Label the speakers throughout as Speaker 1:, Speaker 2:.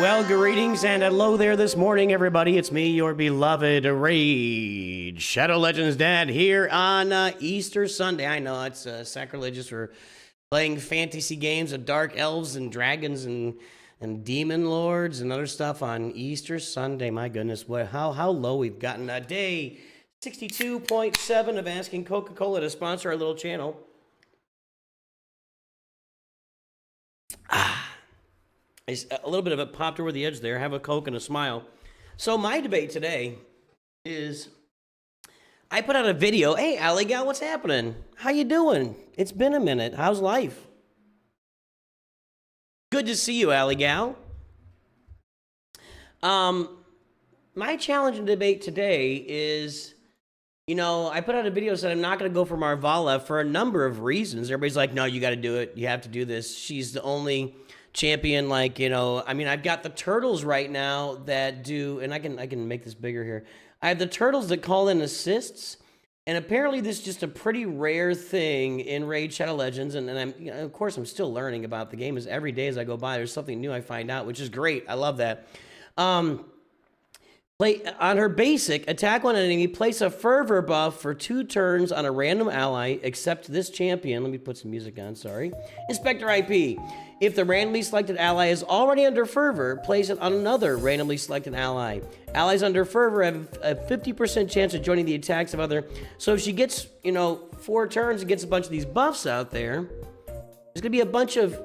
Speaker 1: Well, greetings and hello there this morning, everybody. It's me, your beloved Raid Shadow Legends Dad, here on Easter Sunday. I know it's sacrilegious for playing fantasy games of dark elves and dragons and demon lords and other stuff on Easter Sunday. My goodness, how low we've gotten. Day 62.7 of asking Coca-Cola to sponsor our little channel. It's a little bit of it popped over the edge there. Have a Coke and a smile. So my debate today is, I put out a video. Hey, Allie Gal, what's happening? How you doing? It's been a minute. How's life? Good to see you, Allie Gal. My challenge and debate today is, you know, I put out a video said I'm not going to go for Mavara for a number of reasons. Everybody's like, no, you got to do it. You have to do this. She's the only champion, like, you know, I mean, I've got the turtles right now that do, and I can make this bigger here. I have the turtles that call in assists, and apparently this is just a pretty rare thing in Raid Shadow Legends, and I'm, you know, of course, I'm still learning about the game. As every day as I go by, there's something new I find out, which is great. I love that. Play on her basic, attack one enemy, place a fervor buff for 2 turns on a random ally, except this champion. Let me put some music on, sorry. Inspector IP. If the randomly selected ally is already under fervor, place it on another randomly selected ally. Allies under fervor have a 50% chance of joining the attacks of other. So if she gets, you know, 4 turns and gets a bunch of these buffs out there, there's going to be a bunch of...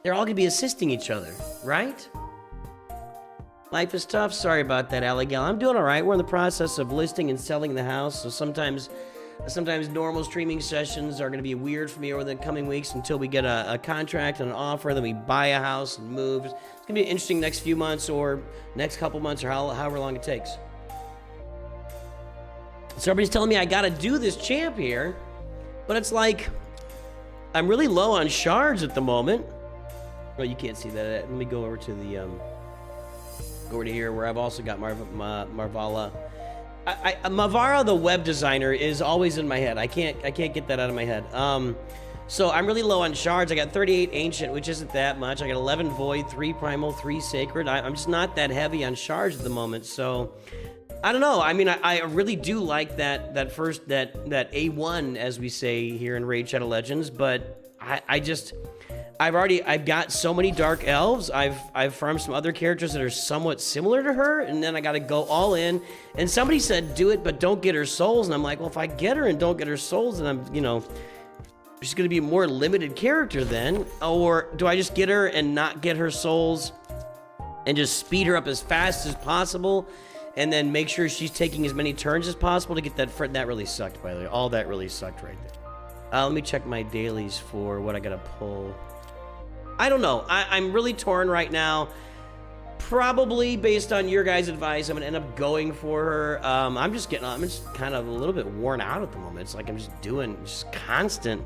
Speaker 1: They're all going to be assisting each other, right? Life is tough. Sorry about that, Allie Gal. I'm doing all right. We're in the process of listing and selling the house, so sometimes normal streaming sessions are going to be weird for me over the coming weeks until we get a contract and an offer, then we buy a house and move. It's going to be an interesting next few months or next couple months or however long it takes. So everybody's telling me I got to do this champ here, but it's like I'm really low on shards at the moment. Oh, you can't see that. Let me go over to the go over to here where I've also got Mavara. Mavara, the web designer, is always in my head. I can't get that out of my head. So I'm really low on shards. I got 38 ancient, which isn't that much. I got 11 void, 3 primal, 3 sacred. I'm just not that heavy on shards at the moment. So I don't know. I mean, I really do like that A1, as we say here in Raid Shadow Legends, but I've got so many dark elves. I've farmed some other characters that are somewhat similar to her, and then I got to go all in. And somebody said, do it, but don't get her souls. And I'm like, well, if I get her and don't get her souls, then I'm, you know, she's going to be a more limited character then. Or do I just get her and not get her souls and just speed her up as fast as possible and then make sure she's taking as many turns as possible to get that? That really sucked, by the way. All that really sucked right there. Let me check my dailies for what I got to pull. I don't know. I'm really torn right now. Probably based on your guys' advice, I'm gonna end up going for her. I'm just kind of a little bit worn out at the moment. It's like I'm just doing just constant.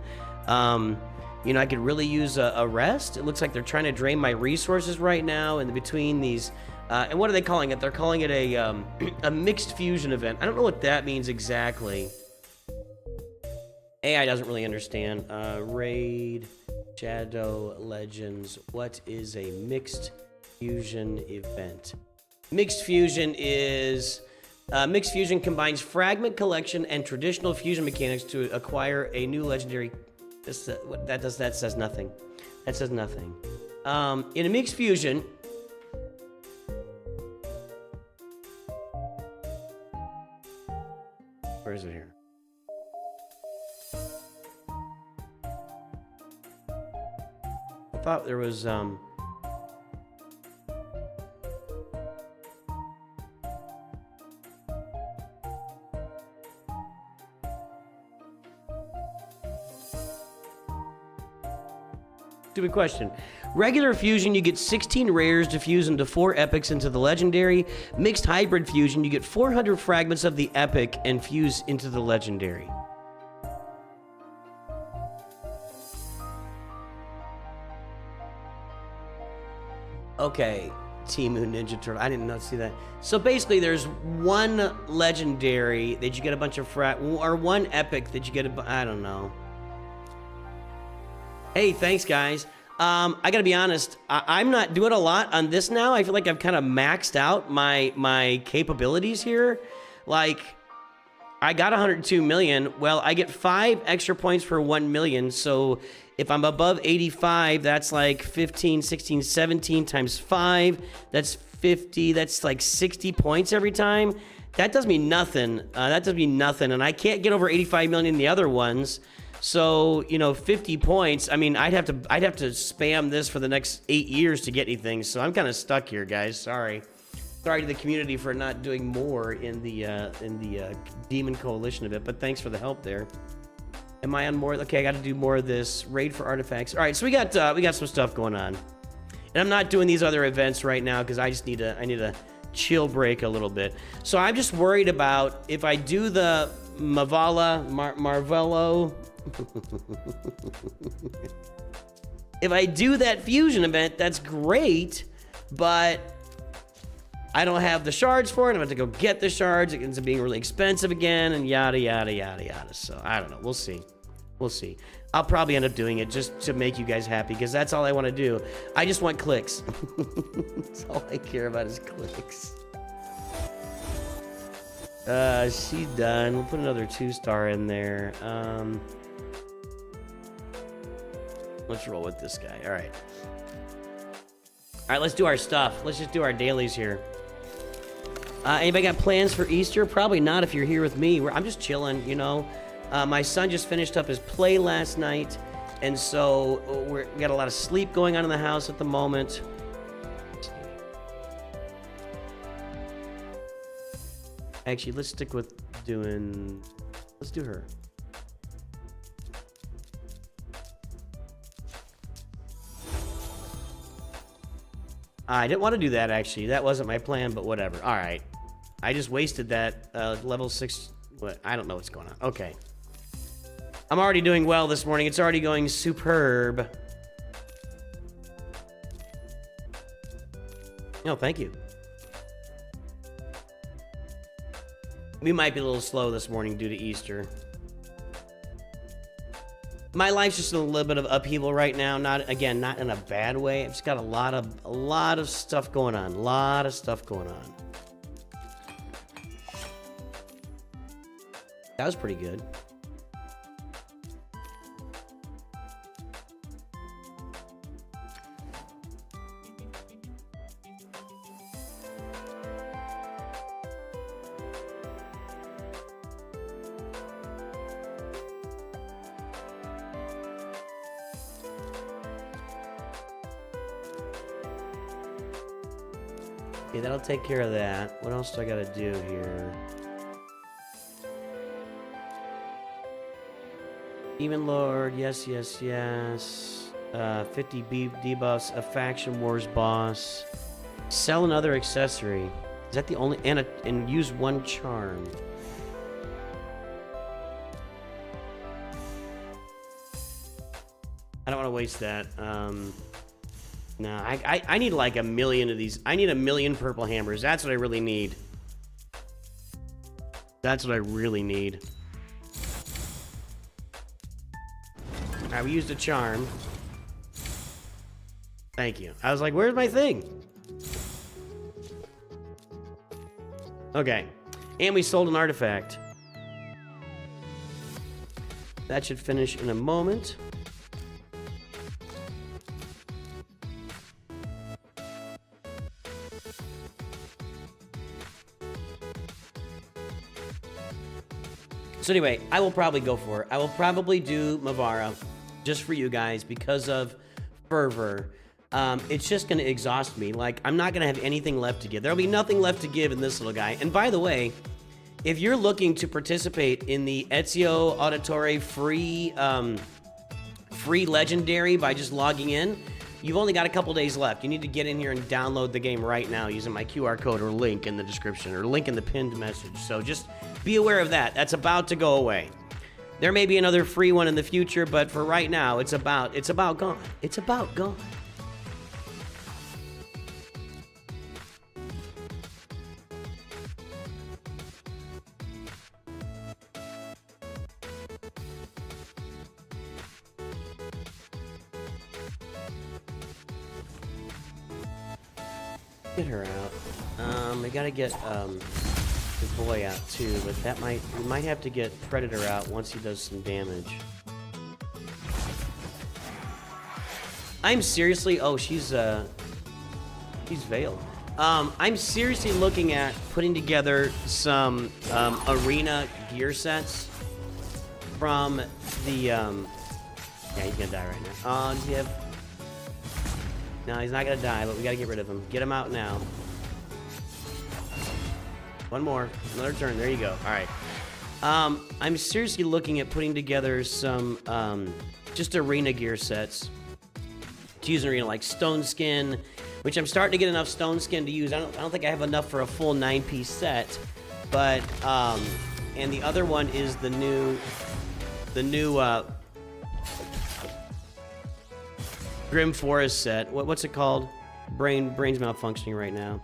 Speaker 1: You know, I could really use a rest. It looks like they're trying to drain my resources right now, and between these, and what are they calling it? They're calling it a mixed fusion event. I don't know what that means exactly. AI doesn't really understand. Raid Shadow Legends. What is a mixed fusion event? Mixed fusion is mixed fusion combines fragment collection and traditional fusion mechanics to acquire a new legendary. That says nothing. That says nothing. In a mixed fusion, where is it here? I thought there was stupid question. Regular fusion, you get 16 rares to fuse into 4 epics into the legendary. Mixed hybrid fusion, you get 400 fragments of the epic and fuse into the legendary. Okay, Timu Ninja Turtle. I did not see that. So basically, there's one legendary that you get a bunch of or one epic that you get I don't know. Hey, thanks, guys. I gotta be honest. I'm not doing a lot on this now. I feel like I've kind of maxed out my capabilities here. Like, I got 102 million. Well, I get 5 extra points per 1 million. So if I'm above 85, that's like 15, 16, 17 times 5. That's 50. That's like 60 points every time. That does me nothing. And I can't get over 85 million in the other ones. So, 50 points. I mean, I'd have to spam this for the next 8 years to get anything. So I'm kind of stuck here, guys. Sorry to the community for not doing more in the Demon Coalition of it. But thanks for the help there. Am I on more? Okay, I got to do more of this raid for artifacts. All right, so we got some stuff going on, and I'm not doing these other events right now because I just need a chill break a little bit. So I'm just worried about if I do the Marvello. If I do that fusion event, that's great, but I don't have the shards for it. I'm going to go get the shards. It ends up being really expensive again, and yada, yada, yada, yada. So I don't know. We'll see. I'll probably end up doing it just to make you guys happy, because that's all I want to do. I just want clicks. That's all I care about is clicks. She's done. We'll put another 2-star in there. Let's roll with this guy. All right, let's do our stuff. Let's just do our dailies here. Anybody got plans for Easter? Probably not if you're here with me. I'm just chilling, My son just finished up his play last night, and so we got a lot of sleep going on in the house at the moment. Actually, let's stick with let's do her. I didn't want to do that, actually. That wasn't my plan, but whatever. All right. I just wasted that level 6. What? I don't know what's going on. Okay. I'm already doing well this morning. It's already going superb. No, thank you. We might be a little slow this morning due to Easter. My life's just in a little bit of upheaval right now. Not in a bad way. I've just got a lot of stuff going on. That was pretty good. Okay, that'll take care of that. What else do I gotta do here? Demon Lord, yes. 50 debuffs, a Faction Wars boss. Sell another accessory. Is that the only... And use 1 charm. I don't want to waste that. No, I need like 1 million of these. I need 1 million purple hammers. That's what I really need. Alright, we used a charm. Thank you. I was like, where's my thing? Okay. And we sold an artifact. That should finish in a moment. So anyway, I will probably go for it. I will probably do Mavara just for you guys because of fervor. It's just going to exhaust me. Like, I'm not going to have anything left to give. There'll be nothing left to give in this little guy. And by the way, if you're looking to participate in the Ezio Auditore free legendary by just logging in, you've only got a couple days left. You need to get in here and download the game right now using my QR code or link in the description or link in the pinned message. So just be aware of that. That's about to go away. There may be another free one in the future, but for right now, it's about gone. It's about gone. Get her out. We gotta get the boy out too, but we might have to get Predator out once he does some damage. I'm seriously, oh, she's veiled. I'm seriously looking at putting together some arena gear sets from the yeah, he's gonna die right now. Does he have? No, he's not gonna die, but we gotta get rid of him. Get him out now. One more, another turn. There you go. All right. I'm seriously looking at putting together some just arena gear sets to use in arena, like Stone Skin, which I'm starting to get enough Stone Skin to use. I don't think I have enough for a full 9-piece set, but and the other one is the new Grim Forest set. What's it called? Brain's malfunctioning right now.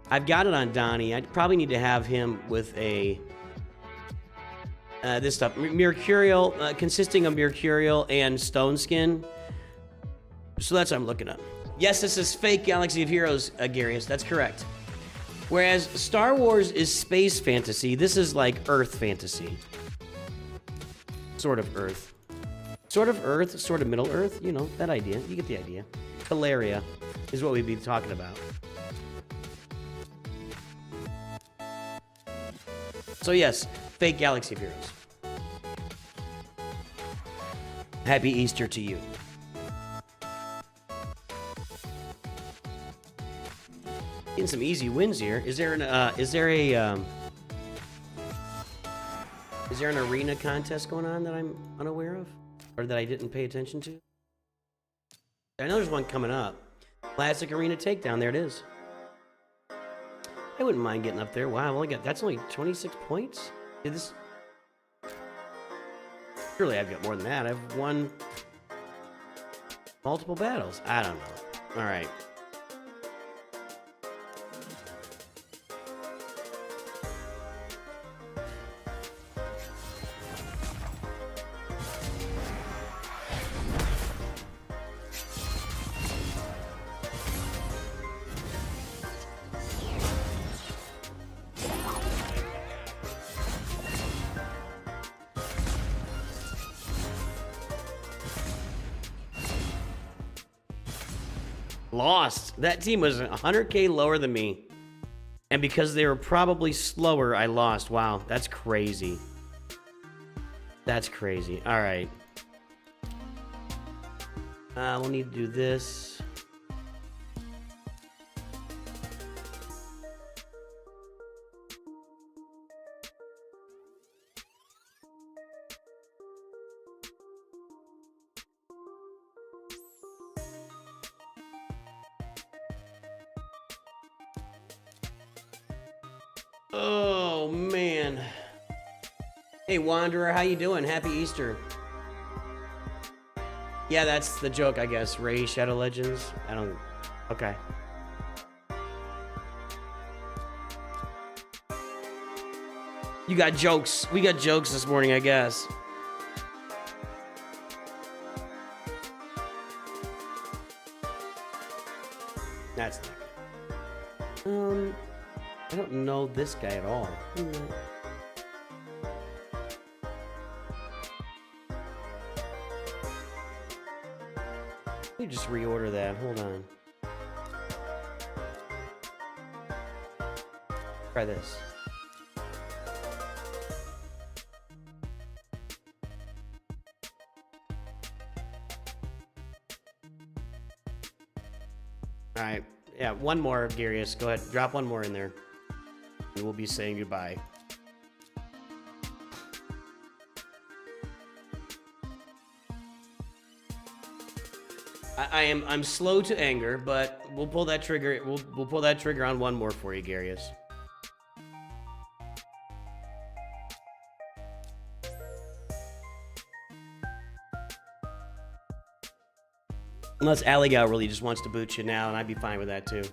Speaker 1: I've got it on Donnie. I probably need to have him with a this stuff. Mercurial, consisting of Mercurial and Stone Skin. So that's what I'm looking up. Yes, this is fake Galaxy of Heroes, Garius. That's correct. Whereas Star Wars is space fantasy, this is like Earth fantasy. Sort of Earth. Sort of Earth, sort of Middle Earth. You know, that idea. You get the idea. Calaria is what we'd be talking about. So yes, fake Galaxy of Heroes. Happy Easter to you. Getting some easy wins here. Is there an arena contest going on that I'm unaware of, or that I didn't pay attention to? I know there's one coming up. Classic Arena Takedown. There it is. I wouldn't mind getting up there. Wow, that's only 26 points? Did this... Surely I've got more than that. I've won multiple battles. I don't know. All right. Lost. That team was 100k lower than me. And because they were probably slower, I lost. Wow, that's crazy. That's crazy. All right. We'll need to do this. Oh, man. Hey, Wanderer, how you doing? Happy Easter. Yeah, that's the joke, I guess. Ray Shadow Legends. I don't... Okay. You got jokes. We got jokes this morning, I guess. That's not good. I don't know this guy at all. Let me just reorder that. Hold on. Try this. All right. Yeah, one more, Garius. Go ahead. Drop one more in there. And we'll be saying goodbye. I'm slow to anger, but we'll pull that trigger. We'll pull that trigger on one more for you, Garius. Unless Aligow really just wants to boot you now, and I'd be fine with that too.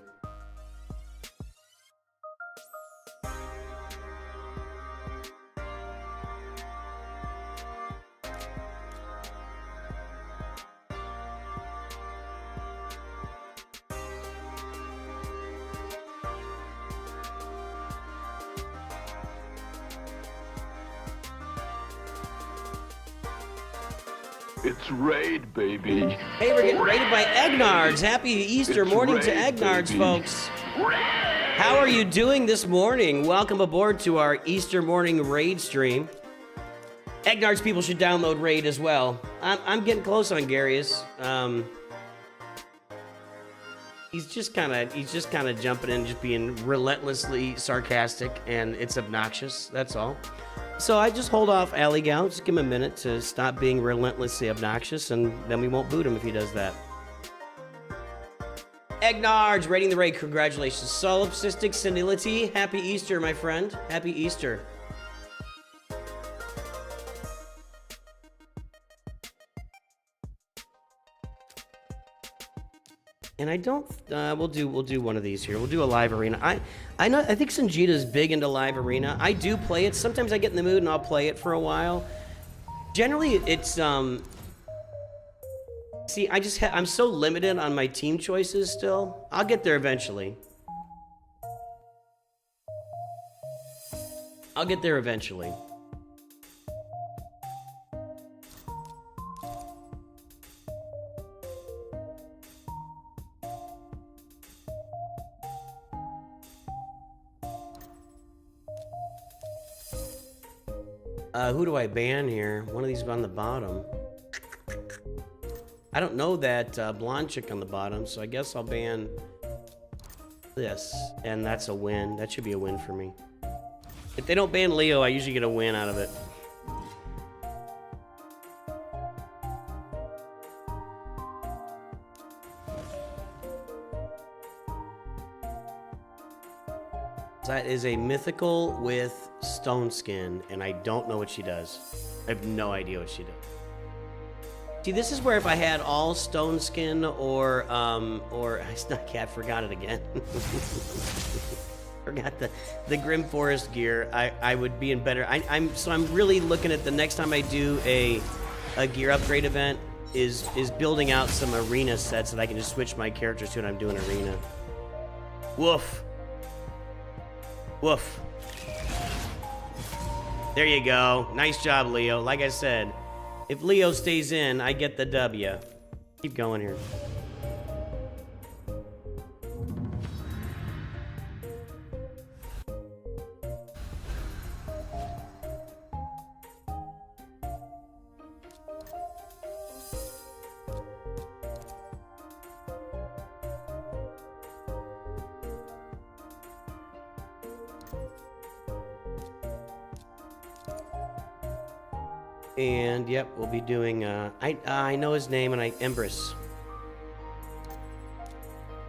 Speaker 2: It's raid, baby.
Speaker 1: Hey, we're getting raided by Egnards. Happy Easter morning to Egnards, folks. How are you doing this morning? Welcome aboard to our Easter morning raid stream. Egnards people should download raid as well. I'm getting close on Garius. He's just kind of jumping in, just being relentlessly sarcastic, and it's obnoxious. That's all. So I just hold off Alley Gal. Just give him a minute to stop being relentlessly obnoxious, and then we won't boot him if he does that. Egnards raiding the raid. Congratulations. Solipsistic senility. Happy Easter, my friend. Happy Easter. And I don't. We'll do one of these here. We'll do a live arena. I think Sanjita's big into live arena. I do play it. Sometimes I get in the mood and I'll play it for a while. Generally, it's See, I'm so limited on my team choices still. I'll get there eventually. I'll get there eventually. Who do I ban here? One of these on the bottom. I don't know that blonde chick on the bottom, so I guess I'll ban this. And that's a win. That should be a win for me. If they don't ban Leo, I usually get a win out of it. That is a mythical with stone skin, and I don't know what she does. I have no idea what she does. See, this is where if I had all stone skin or I forgot it again. Forgot the Grim Forest gear. I would be in better. I'm really looking at the next time I do a gear upgrade event is building out some arena sets that I can just switch my characters to when I'm doing arena. Woof. Woof. There you go. Nice job, Leo. Like I said, if Leo stays in, I get the W. Keep going here. And yep, we'll be doing I know his name, and Empress.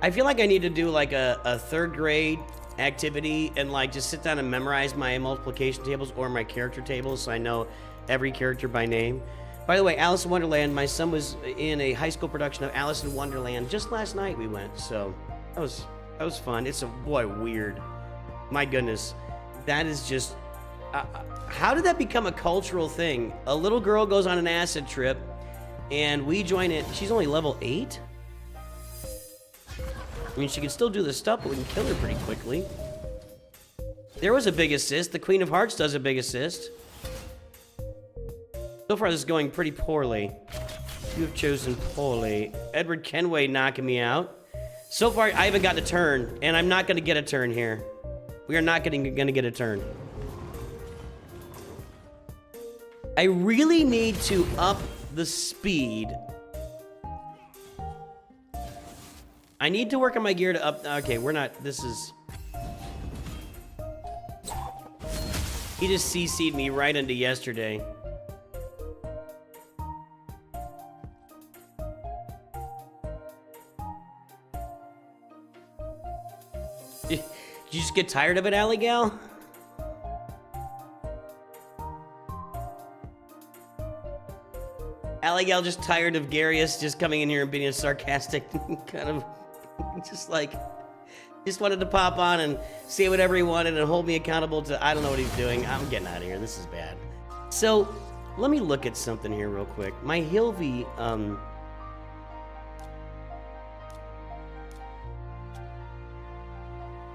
Speaker 1: I feel like I need to do like a third grade activity and like just sit down and memorize my multiplication tables or my character tables so I know every character by name. By the way, Alice in Wonderland, my son was in a high school production of Alice in Wonderland just last night. We went, so that was fun. It's weird. My goodness, that is just how did that become a cultural thing? A little girl goes on an acid trip, and we join it. She's only level 8? I mean, she can still do the stuff, but we can kill her pretty quickly. There was a big assist. The Queen of Hearts does a big assist. So far, this is going pretty poorly. You have chosen poorly. Edward Kenway knocking me out. So far, I haven't gotten a turn, and I'm not going to get a turn here. We are not going to get a turn. I really need to up the speed. I need to work on my gear to up. Okay, we're not. This is. He just CC'd me right into yesterday. Did you just get tired of it, Alley Gal? Alley Gal just tired of Garius just coming in here and being a sarcastic kind of just wanted to pop on and say whatever he wanted and hold me accountable to I don't know what he's doing. I'm getting out of here. This is bad. So let me look at something here real quick. My Hilvy,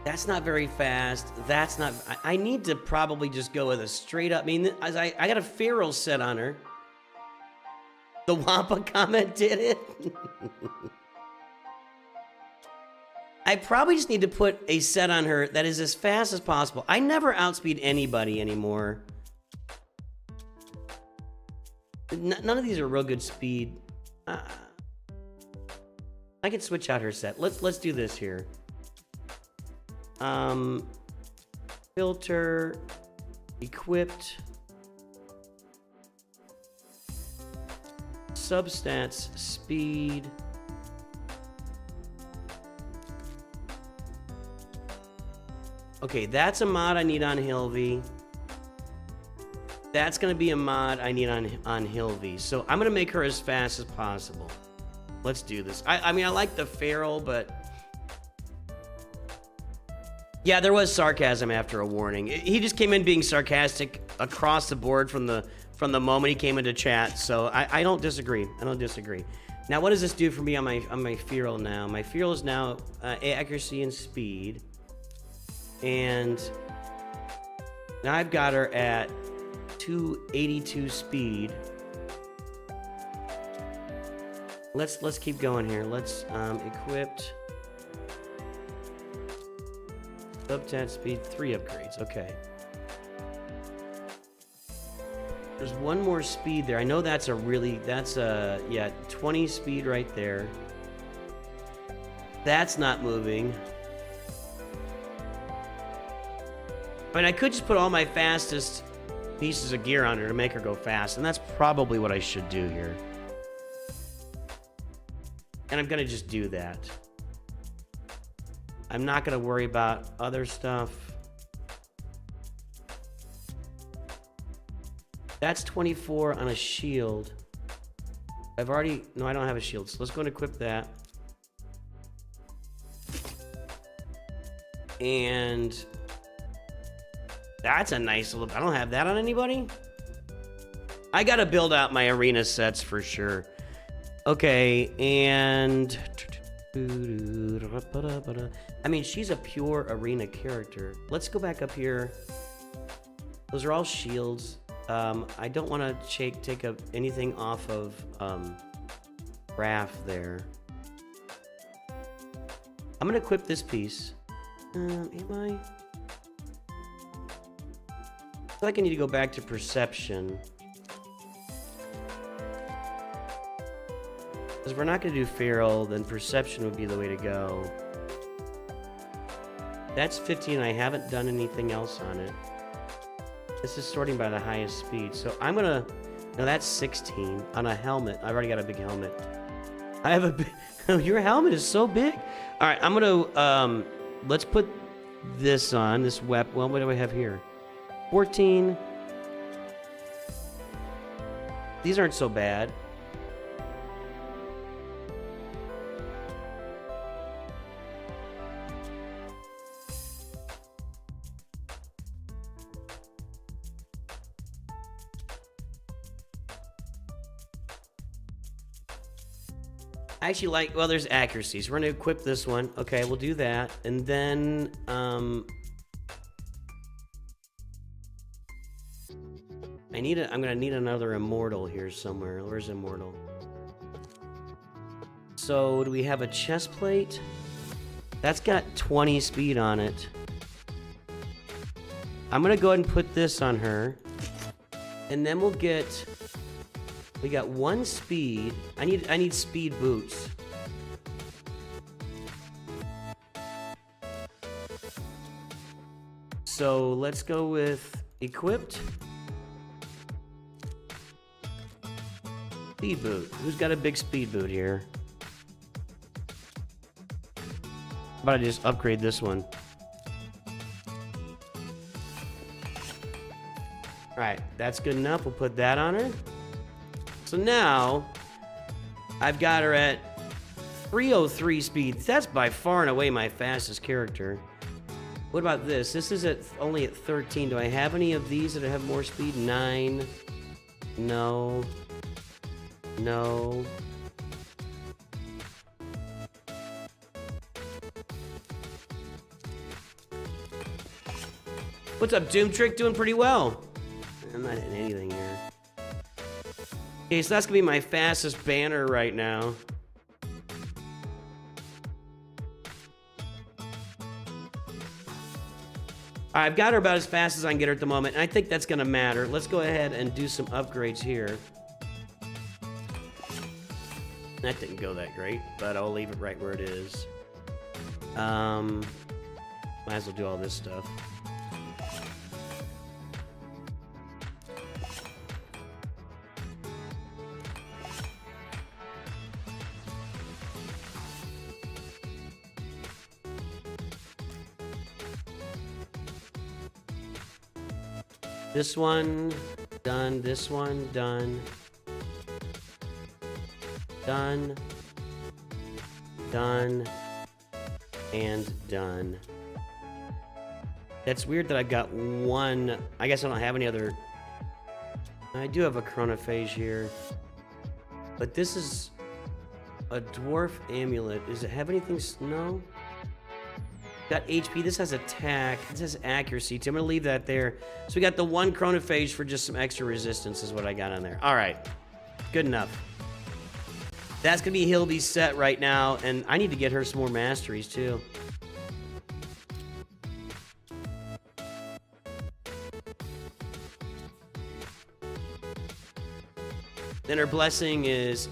Speaker 1: that's not very fast. That's not. I need to probably just go with a straight up. I mean, I got a feral set on her. The Wampa comment did it. I probably just need to put a set on her that is as fast as possible. I never outspeed anybody anymore. None of these are real good speed. I can switch out her set. Let's do this here. Filter, equipped, substats, speed. Okay, that's a mod I need on Hilvy. That's gonna be a mod I need on Hilvy. So I'm gonna make her as fast as possible. Let's do this. I mean, I like the feral, but yeah, there was sarcasm after a warning. He just came in being sarcastic across the board from the moment he came into chat. So I don't disagree. I don't disagree. Now, what does this do for me on my feral now? My feral is now accuracy and speed, and now I've got her at 282 speed. Let's keep going here. Let's equipped. Subtat speed, 3 upgrades. Okay. There's one more speed there. I know that's yeah, 20 speed right there. That's not moving. I mean, I could just put all my fastest pieces of gear on her to make her go fast, and that's probably what I should do here. And I'm gonna just do that. I'm not gonna worry about other stuff. That's 24 on a shield. No, I don't have a shield, so let's go and equip that. And that's a nice little, I don't have that on anybody? I gotta build out my arena sets for sure. Okay, and I mean, she's a pure arena character. Let's go back up here. Those are all shields. I don't want to take anything off of Raph there. I'm gonna equip this piece. Am I? I feel like I need to go back to perception. Because if we're not going to do feral, then perception would be the way to go. That's 15. I haven't done anything else on it. This is sorting by the highest speed. So I'm going to... No, that's 16 on a helmet. I've already got a big helmet. I have a big... Your helmet is so big. All right, I'm going to... let's put this on, this weapon. Well, what do I have here? 14. These aren't so bad. I actually like, well, there's accuracies. We're gonna equip this one. Okay, we'll do that. And then, I'm gonna need another immortal here somewhere. Where's immortal? So, do we have a chest plate? That's got 20 speed on it. I'm gonna go ahead and put this on her. And then we'll get... We got 1 speed. I need speed boots. So let's go with equipped. Speed boot. Who's got a big speed boot here? How about I just upgrade this one? Alright, that's good enough. We'll put that on her. So now, I've got her at 303 speed. That's by far and away my fastest character. What about this? This is only at 13. Do I have any of these that have more speed? 9. No. No. What's up, Doom Trick? Doing pretty well. I'm not hitting anything here. Okay, so that's gonna be my fastest banner right now. I've got her about as fast as I can get her at the moment, and I think that's gonna matter. Let's go ahead and do some upgrades here. That didn't go that great, but I'll leave it right where it is. Might as well do all this stuff. This one, done. This one, done. Done. Done. And done. That's weird that I've got one. I guess I don't have any other. I do have a chronophage here. But this is a dwarf amulet. Does it have anything? No? Got HP. This has attack. This has accuracy. So I'm going to leave that there. So we got the one chronophage for just some extra resistance is what I got on there. All right. Good enough. That's going to be Hilby's set right now. And I need to get her some more masteries, too. Then her blessing is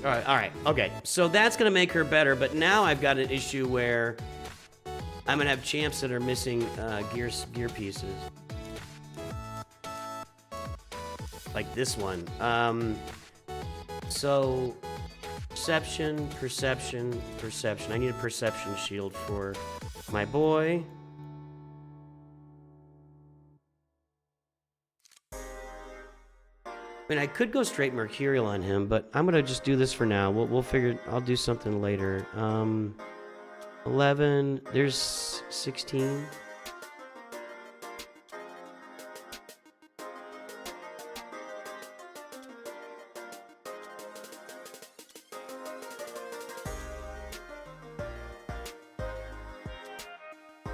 Speaker 1: all right. Okay. So that's going to make her better. But now I've got an issue where I'm gonna have champs that are missing gear pieces, like this one. So perception. I need a perception shield for my boy. I mean, I could go straight Mercurial on him, but I'm gonna just do this for now. We'll figure. I'll do something later. 11, there's 16.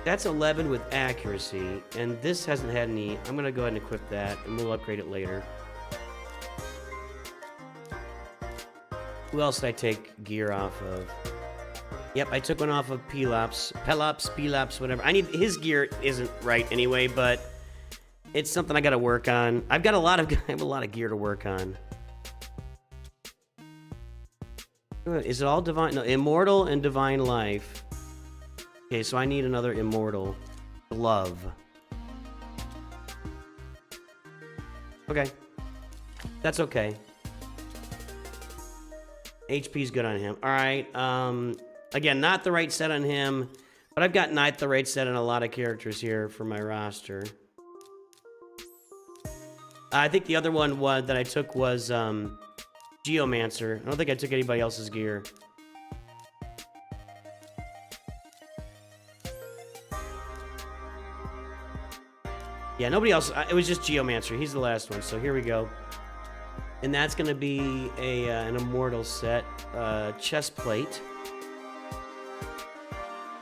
Speaker 1: That's 11 with accuracy, and this hasn't had any. I'm gonna go ahead and equip that, and we'll upgrade it later. Who else did I take gear off of? Yep, I took one off of Pelops, whatever. I need his gear isn't right anyway, but it's something I got to work on. I have a lot of gear to work on. Is it all divine? No, immortal and divine life. Okay, so I need another immortal glove. Okay, that's okay. HP's good on him. All right. Again, not the right set on him, but I've got not the right set on a lot of characters here for my roster. I think the other one that I took was Geomancer. I don't think I took anybody else's gear. Yeah, nobody else. It was just Geomancer. He's the last one, so here we go. And that's going to be an immortal set, chest plate.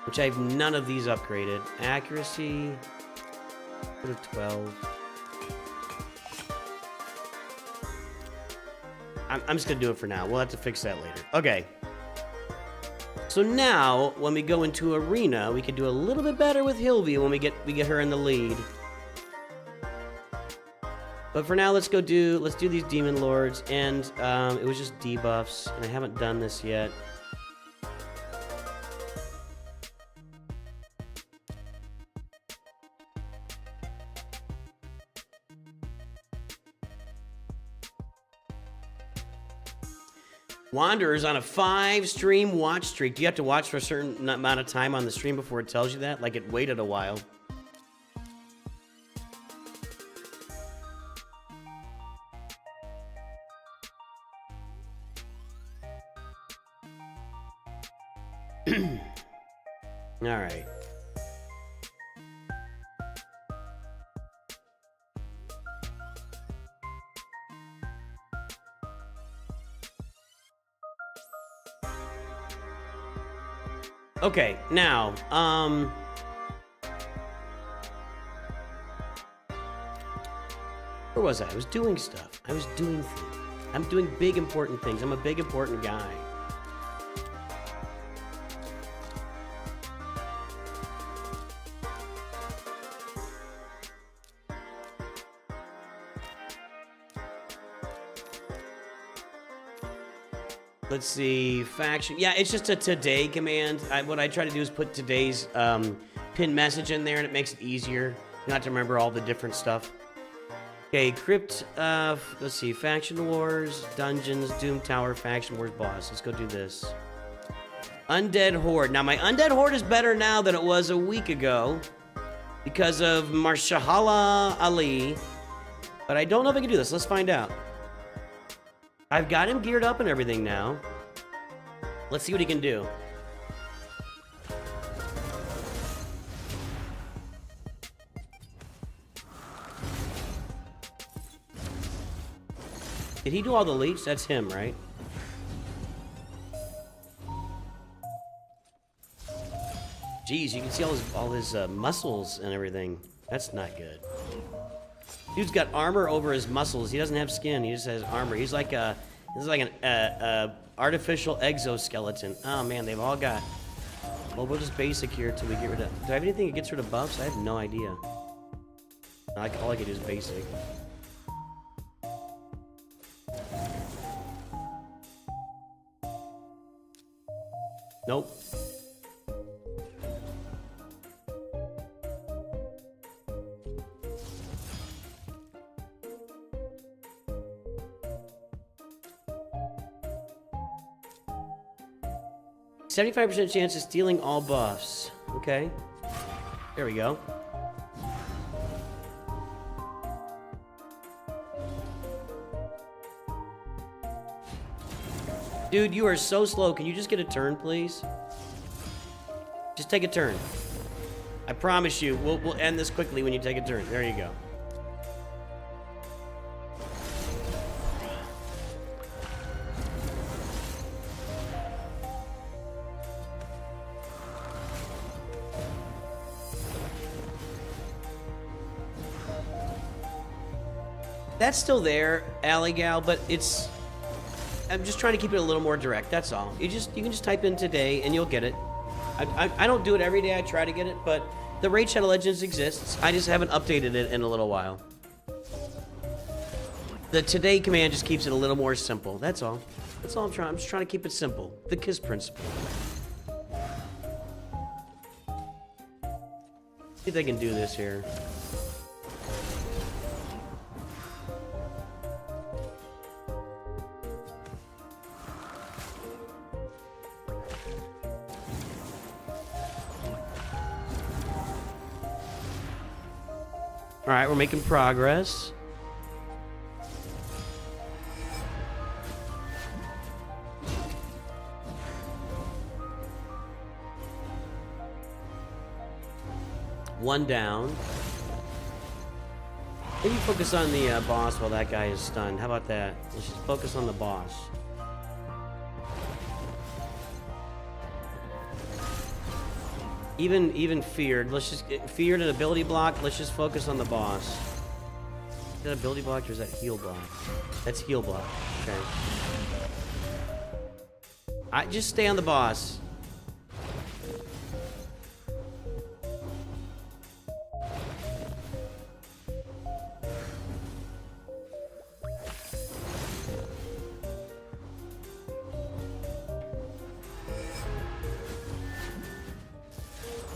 Speaker 1: Which I have none of these upgraded. Accuracy, go to 12. I'm just gonna do it for now. We'll have to fix that later. Okay. So now, when we go into arena, we can do a little bit better with Hilby when we get her in the lead. But for now, let's do these Demon Lords, and it was just debuffs, and I haven't done this yet. Wanderer's on a 5-stream watch streak. Do you have to watch for a certain amount of time on the stream before it tells you that? Like it waited a while. All right. Okay, now, where was I? I was doing stuff. I was doing things. I'm doing big, important things. I'm a big, important guy. Let's see, faction. Yeah, it's just a today command. What I try to do is put today's pin message in there, and it makes it easier not to remember all the different stuff. Okay, crypt, let's see, faction wars, dungeons, Doom Tower, faction wars, boss. Let's go do this. Undead Horde. Now, my Undead Horde is better now than it was a week ago because of Marshala Ali, but I don't know if I can do this. Let's find out. I've got him geared up and everything now. Let's see what he can do. Did he do all the leech? That's him, right? Jeez, you can see all his muscles and everything. That's not good. Dude's got armor over his muscles. He doesn't have skin. He just has armor. He's like an artificial exoskeleton. Oh man, they've all got. Well, we'll just basic here until we get rid of. Do I have anything that gets rid of buffs? I have no idea. All I can do is basic. Nope. %75% chance of stealing all buffs. Okay. There we go. Dude, you are so slow. Can you just get a turn, please? Just take a turn. I promise you, we'll end this quickly when you take a turn. There you go. That's still there, Alley Gal, but it's... I'm just trying to keep it a little more direct, that's all. You can just type in today and you'll get it. I don't do it every day, I try to get it, but the Raid Shadow Legends exists. I just haven't updated it in a little while. The today command just keeps it a little more simple, that's all. That's all I'm trying. I'm just trying to keep it simple. The KISS principle. See if they can do this here. All right, we're making progress. One down. Maybe focus on the boss while that guy is stunned. How about that? Let's just focus on the boss. Even feared. Let's just get feared an ability block. Let's just focus on the boss. Is that ability block or is that heal block? That's heal block. Okay. I just stay on the boss.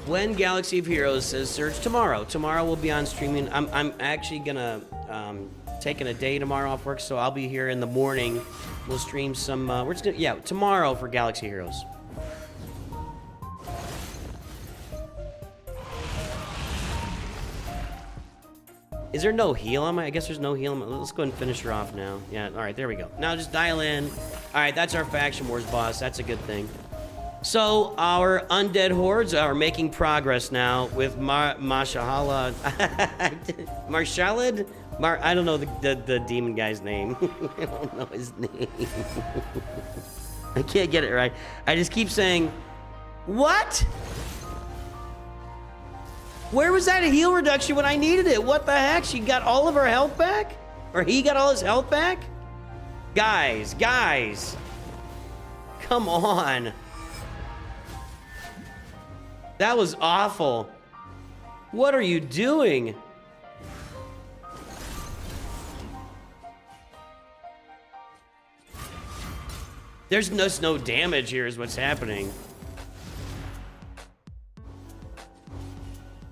Speaker 1: When Galaxy of Heroes says search tomorrow. Tomorrow we'll be on streaming. I'm actually gonna taking a day tomorrow off work, so I'll be here in the morning. We'll stream some. We're just gonna, yeah, tomorrow for Galaxy Heroes. Is there no heal on my? I guess there's no heal on my. Let's go ahead and finish her off now. Yeah. All right. There we go. Now just dial in. All right. That's our Faction Wars boss. That's a good thing. So our undead hordes are making progress now with Mashallah. Marshalad? I don't know the demon guy's name. I don't know his name. I can't get it right. I just keep saying, what? Where was that heal reduction when I needed it? What the heck? She got all of her health back? Or he got all his health back? Guys. Come on. That was awful. What are you doing? There's no damage here is what's happening.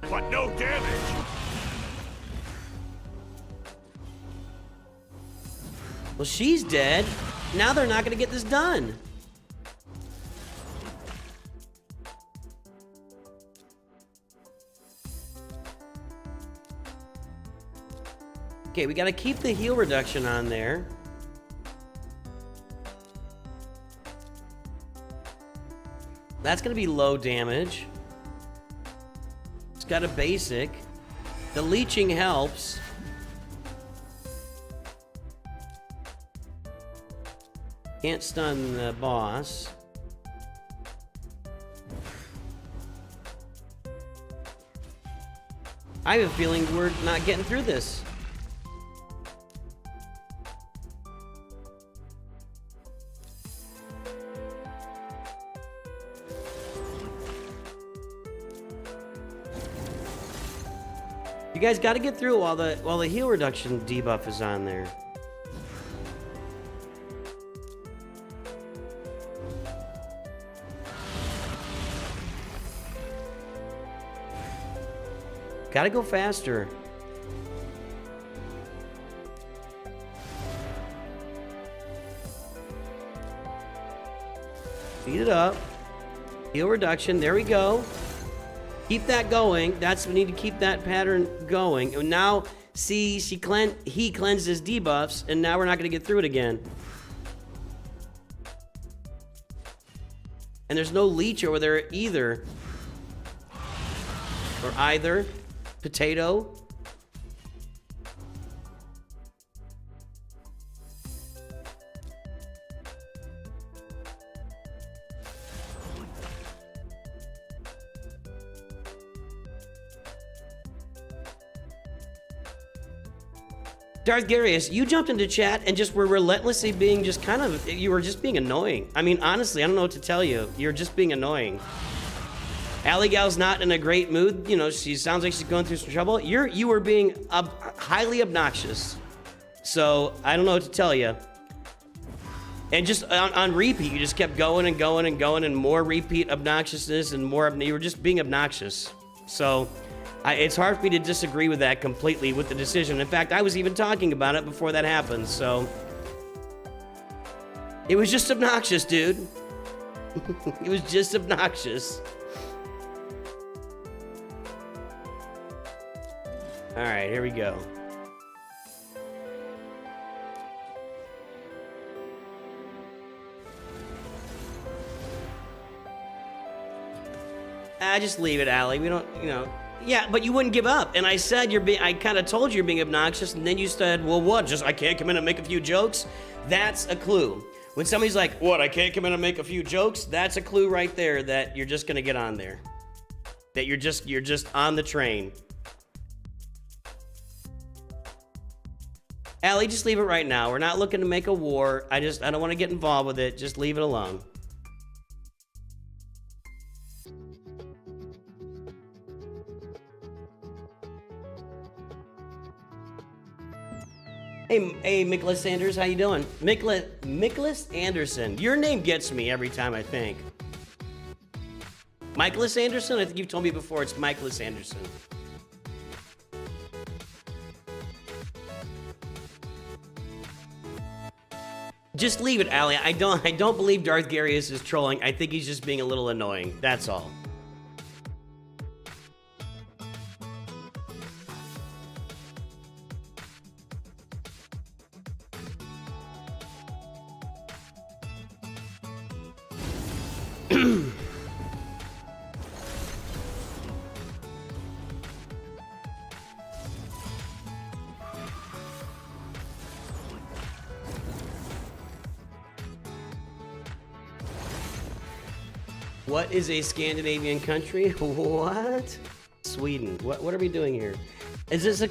Speaker 2: But no damage.
Speaker 1: Well, she's dead. Now they're not gonna get this done. Okay, we gotta keep the heal reduction on there. That's gonna be low damage. It's got a basic. The leeching helps. Can't stun the boss. I have a feeling we're not getting through this. You guys got to get through while the heal reduction debuff is on there. Gotta go faster. Speed it up. Heal reduction. There we go. Keep that going. We need to keep that pattern going. And now, see, he cleansed his debuffs, and now we're not going to get through it again. And there's no leech over there either. Or either. Potato. Darth Garius, you jumped into chat and just were relentlessly being just kind of, you were just being annoying. I mean, honestly, I don't know what to tell you. You're just being annoying. Alley Gal's not in a great mood. You know, she sounds like she's going through some trouble. You were being highly obnoxious. So, I don't know what to tell you. And just on repeat, you just kept going and going and going, and more repeat obnoxiousness and more, you were just being obnoxious. So, it's hard for me to disagree with that completely with the decision. In fact, I was even talking about it before that happened, so. It was just obnoxious, dude. It was just obnoxious. All right, here we go. Just leave it, Allie. We don't, you know. Yeah, but you wouldn't give up. And I said I kind of told you you're being obnoxious, and then you said, well, what? Just I can't come in and make a few jokes? That's a clue. When somebody's like, what, I can't come in and make a few jokes? That's a clue right there that you're just gonna get on there. That you're just on the train. Allie, just leave it right now. We're not looking to make a war. I don't want to get involved with it. Just leave it alone. Hey, Miklas Sanders, how you doing? Miklas Anderson. Your name gets me every time, I think. Michaelis Anderson? I think you've told me before it's Michaelis Anderson. Just leave it, Allie. I don't believe Darth Garius is trolling. I think he's just being a little annoying. That's all. What is a Scandinavian country? What? Sweden. What are we doing here? Is this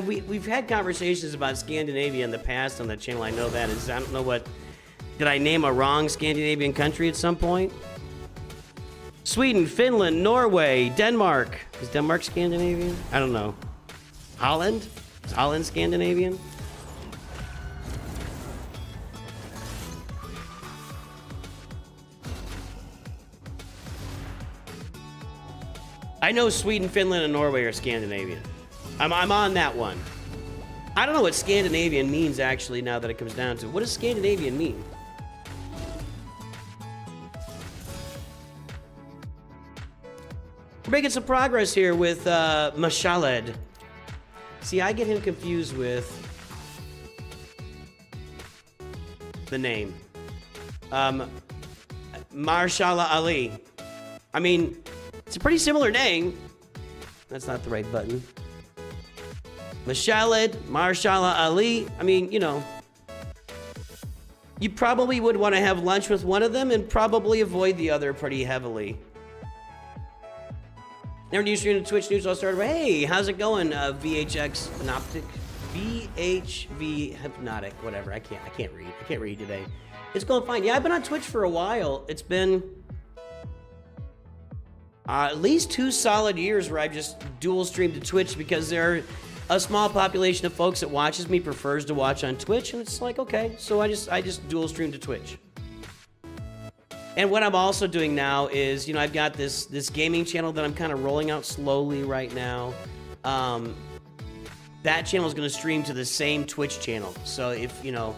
Speaker 1: we've had conversations about Scandinavia in the past on the channel. I know that. I don't know what... Did I name a wrong Scandinavian country at some point? Sweden, Finland, Norway, Denmark. Is Denmark Scandinavian? I don't know. Holland? Is Holland Scandinavian? I know Sweden, Finland, and Norway are Scandinavian. I'm on that one. I don't know what Scandinavian means, actually, now that it comes down to it. What does Scandinavian mean? We're making some progress here with Mashaled. See, I get him confused with the name. Marshala Ali. I mean, it's a pretty similar name. That's not the right button. Mashaled, Marshala Ali. I mean, you know, you probably would want to have lunch with one of them and probably avoid the other pretty heavily. Never knew streaming to Twitch News. I'll start. Hey, how's it going? VHX Hypnotic, VHV Hypnotic, whatever. I can't read. I can't read today. It's going fine. Yeah, I've been on Twitch for a while. It's been at least 2 solid years where I've just dual streamed to Twitch because there are a small population of folks that watches me prefers to watch on Twitch, and it's like, okay, so I just dual stream to Twitch. And what I'm also doing now is, you know, I've got this gaming channel that I'm kind of rolling out slowly right now. That channel is going to stream to the same Twitch channel. So if, you know,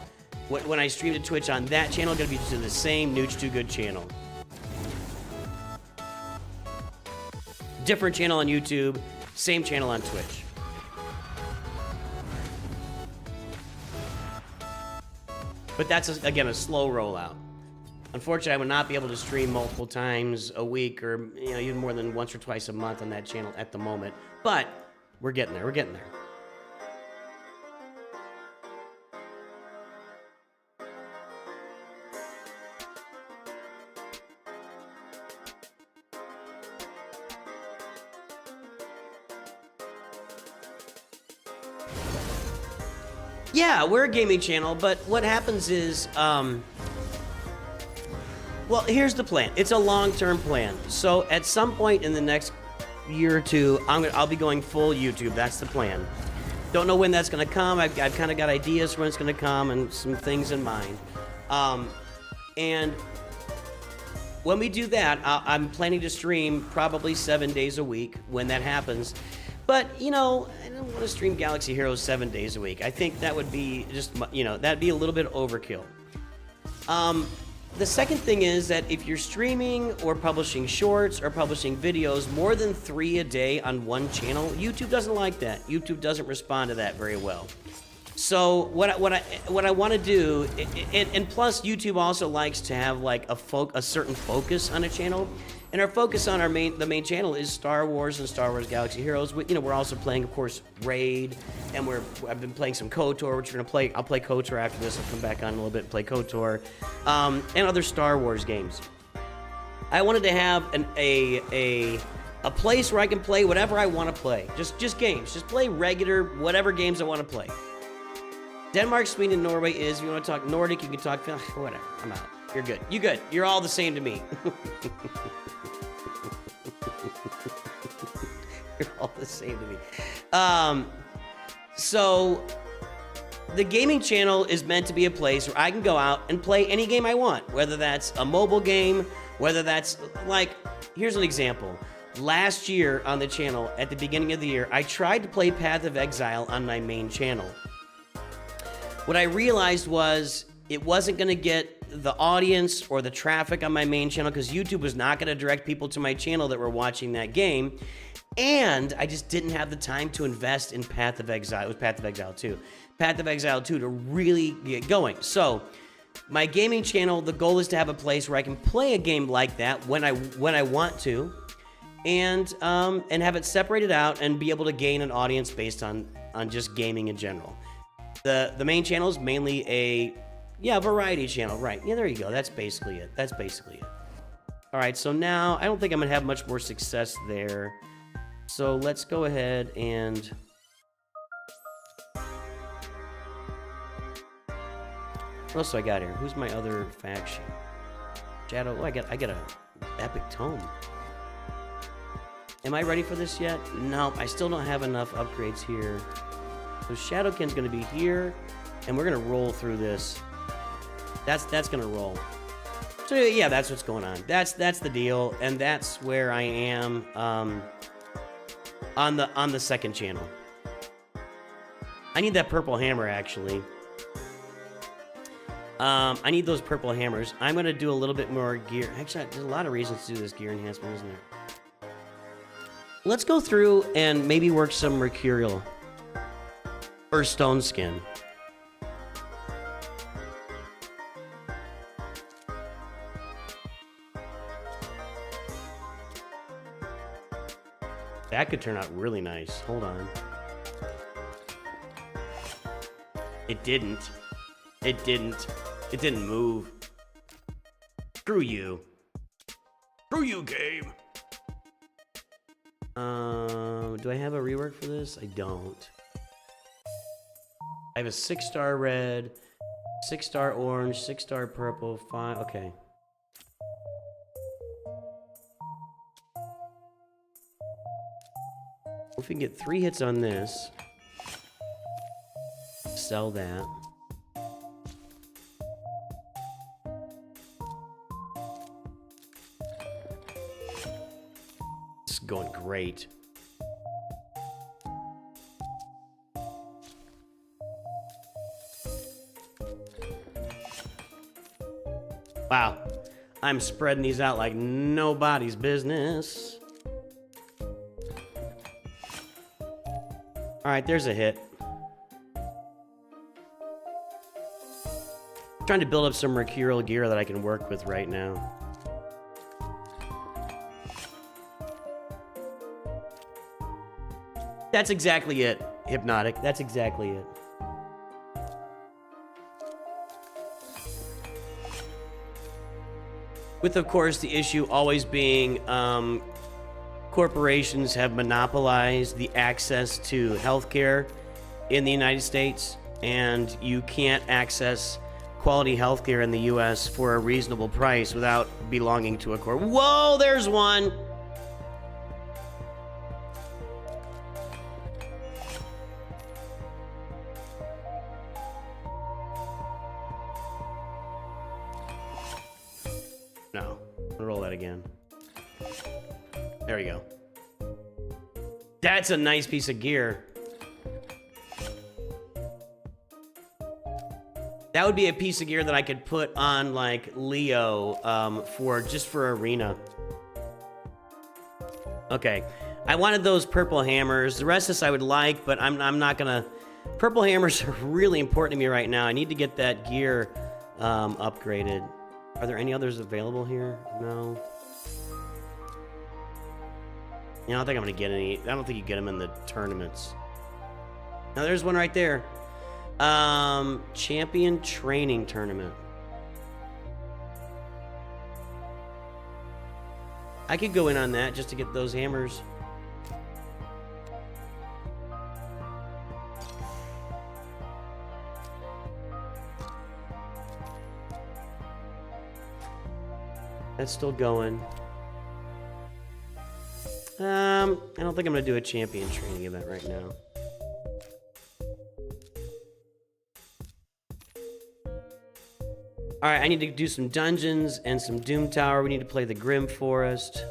Speaker 1: when I stream to Twitch on that channel, it's going to be to the same Nooch Too Good channel. Different channel on YouTube, same channel on Twitch. But that's, again, a slow rollout. Unfortunately, I would not be able to stream multiple times a week or, you know, even more than once or twice a month on that channel at the moment. But we're getting there. We're getting there. Yeah, we're a gaming channel, but what happens is, well, here's the plan. It's a long-term plan. So at some point in the next year or two, I'll be going full YouTube. That's the plan. Don't know when that's going to come. I've kind of got ideas when it's going to come and some things in mind. And when we do that, I'm planning to stream probably 7 days a week when that happens. But, you know, I don't want to stream Galaxy Heroes 7 days a week. I think that would be just, you know, that'd be a little bit overkill. The second thing is that if you're streaming or publishing shorts or publishing videos more than 3 a day on one channel, YouTube doesn't like that. YouTube doesn't respond to that very well. So what I want to do, and plus YouTube also likes to have like a certain focus on a channel, and our focus on the main channel is Star Wars and Star Wars Galaxy Heroes. You know, we're also playing, of course, Raid, and I've been playing some KOTOR, which we're gonna play. I'll play KOTOR after this. I'll come back on in a little bit and play KOTOR, and other Star Wars games. I wanted to have a place where I can play whatever I want to play, just games, just play regular whatever games I want to play. Denmark, Sweden, and Norway is. If you want to talk Nordic, you can talk whatever. I'm out. You're good. You good. You're all the same to me. You're all the same to me. So the gaming channel is meant to be a place where I can go out and play any game I want, whether that's a mobile game, whether that's like, here's an example. Last year on the channel, at the beginning of the year, I tried to play Path of Exile on my main channel. What I realized was it wasn't going to get the audience or the traffic on my main channel because YouTube was not going to direct people to my channel that were watching that game. And I just didn't have the time to invest in Path of Exile. It was Path of Exile 2. Path of Exile 2 to really get going. So my gaming channel, the goal is to have a place where I can play a game like that when I want to, and have it separated out and be able to gain an audience based on just gaming in general. The main channel is mainly a variety channel, right? Yeah, there you go. That's basically it. All right, so now I don't think I'm gonna have much more success there. So let's go ahead and What else do I got here? Who's my other faction? Shadow. Oh, I got a epic tome. Am I ready for this yet? No, I still don't have enough upgrades here. So Shadowkin's gonna be here, and we're gonna roll through this. That's gonna roll. So yeah, that's what's going on. That's the deal, and that's where I am on the second channel. I need that purple hammer actually. I need those purple hammers. I'm gonna do a little bit more gear. Actually, there's a lot of reasons to do this gear enhancement, isn't there? Let's go through and maybe work some mercurial or stone skin. That could turn out really nice. Hold on. It didn't. It didn't. It didn't move. Screw you. Screw you, game. Do I have a rework for this? I don't. I have a 6-star red, 6-star orange, 6-star purple, 5. Okay. If we can get 3 hits on this, sell that. This is going great. Wow, I'm spreading these out like nobody's business. All right, there's a hit. Trying to build up some mercurial gear that I can work with right now. That's exactly it, Hypnotic. That's exactly it. With, of course, the issue always being corporations have monopolized the access to healthcare in the United States, and you can't access quality healthcare in the U.S. for a reasonable price without belonging to a corp. Whoa, there's one! No, I'll roll that again. There we go. That's a nice piece of gear. That would be a piece of gear that I could put on like Leo for arena. Okay, I wanted those purple hammers. The rest of this I would like, but I'm not gonna. Purple hammers are really important to me right now. I need to get that gear upgraded. Are there any others available here? No. I don't think I'm gonna get any. I don't think you get them in the tournaments. Now there's one right there. Champion training tournament. I could go in on that just to get those hammers. That's still going. I don't think I'm gonna do a champion training event right now. All right, I need to do some dungeons and some Doom Tower. We need to play the Grim Forest.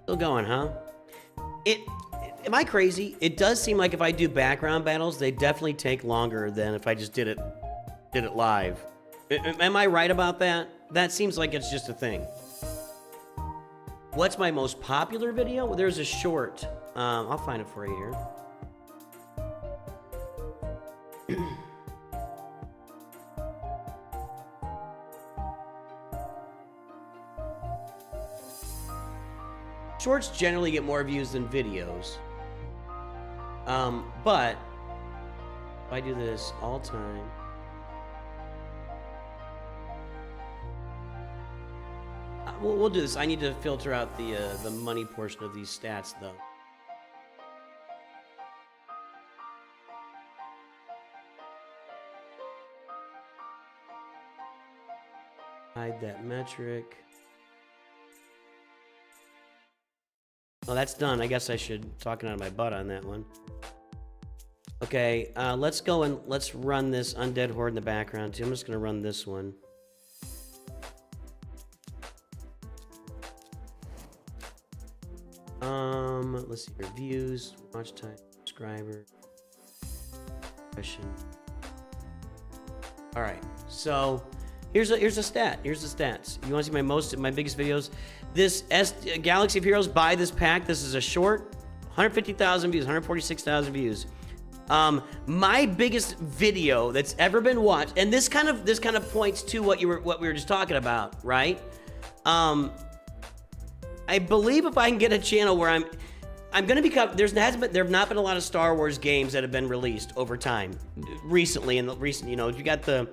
Speaker 1: Still going, huh? Am I crazy? It does seem like if I do background battles, they definitely take longer than if I just did it live. Am I right about that? That seems like it's just a thing. What's my most popular video? Well, there's a short. I'll find it for you here. Shorts generally get more views than videos. But if I do this all time, we'll do this. I need to filter out the money portion of these stats, though. Hide that metric. Well, that's done. I guess I should talking out of my butt on that one. Okay, let's go and let's run this Undead Horde in the background too. I'm just gonna run this one. Let's see your views, watch time, subscriber, question. All right, so here's a stat. Here's the stats. You want to see my biggest videos? This Galaxy of Heroes, buy this pack. This is a short, 150,000 views, 146,000 views. My biggest video that's ever been watched, and this kind of points to what we were just talking about, right? I believe if I can get a channel where I'm gonna become, there have not been a lot of Star Wars games that have been released over time, recently. In the recent, you got the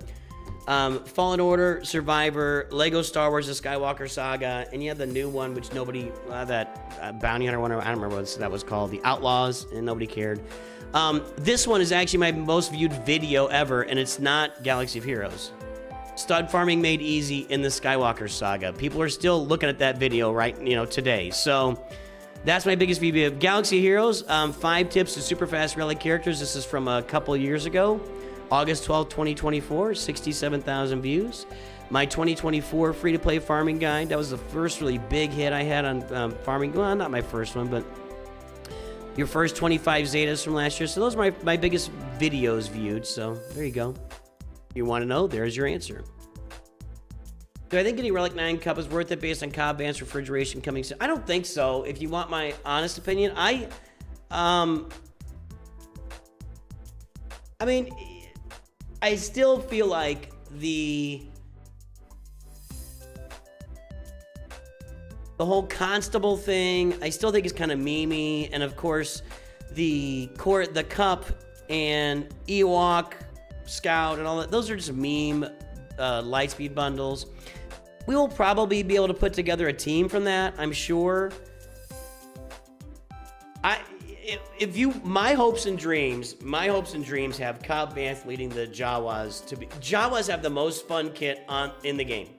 Speaker 1: Fallen Order, Survivor, Lego Star Wars: The Skywalker Saga, and you have the new one, which nobody, that Bounty Hunter one, I don't remember what that was called, the Outlaws, and nobody cared. This one is actually my most viewed video ever, and it's not Galaxy of Heroes. Stud farming made easy in the Skywalker Saga. People are still looking at that video right, today. So that's my biggest video of Galaxy of Heroes. 5 tips to super fast rally characters. This is from a couple years ago. August 12th, 2024, 67,000 views. My 2024 free-to-play farming guide. That was the first really big hit I had on farming. Well, not my first one, but your first 25 Zetas from last year. So those are my biggest videos viewed. So there you go. You want to know? There's your answer. Do I think getting Relic 9 Cup is worth it based on Cobb Vance refrigeration coming soon? I don't think so. If you want my honest opinion, I mean, I still feel like the whole Constable thing, I still think is kind of memey, and of course, the Cup and Ewok Scout and all that, those are just meme Lightspeed bundles. We will probably be able to put together a team from that, I'm sure. My hopes and dreams have Cobb Vanth leading the Jawas to be. Jawas have the most fun kit in the game.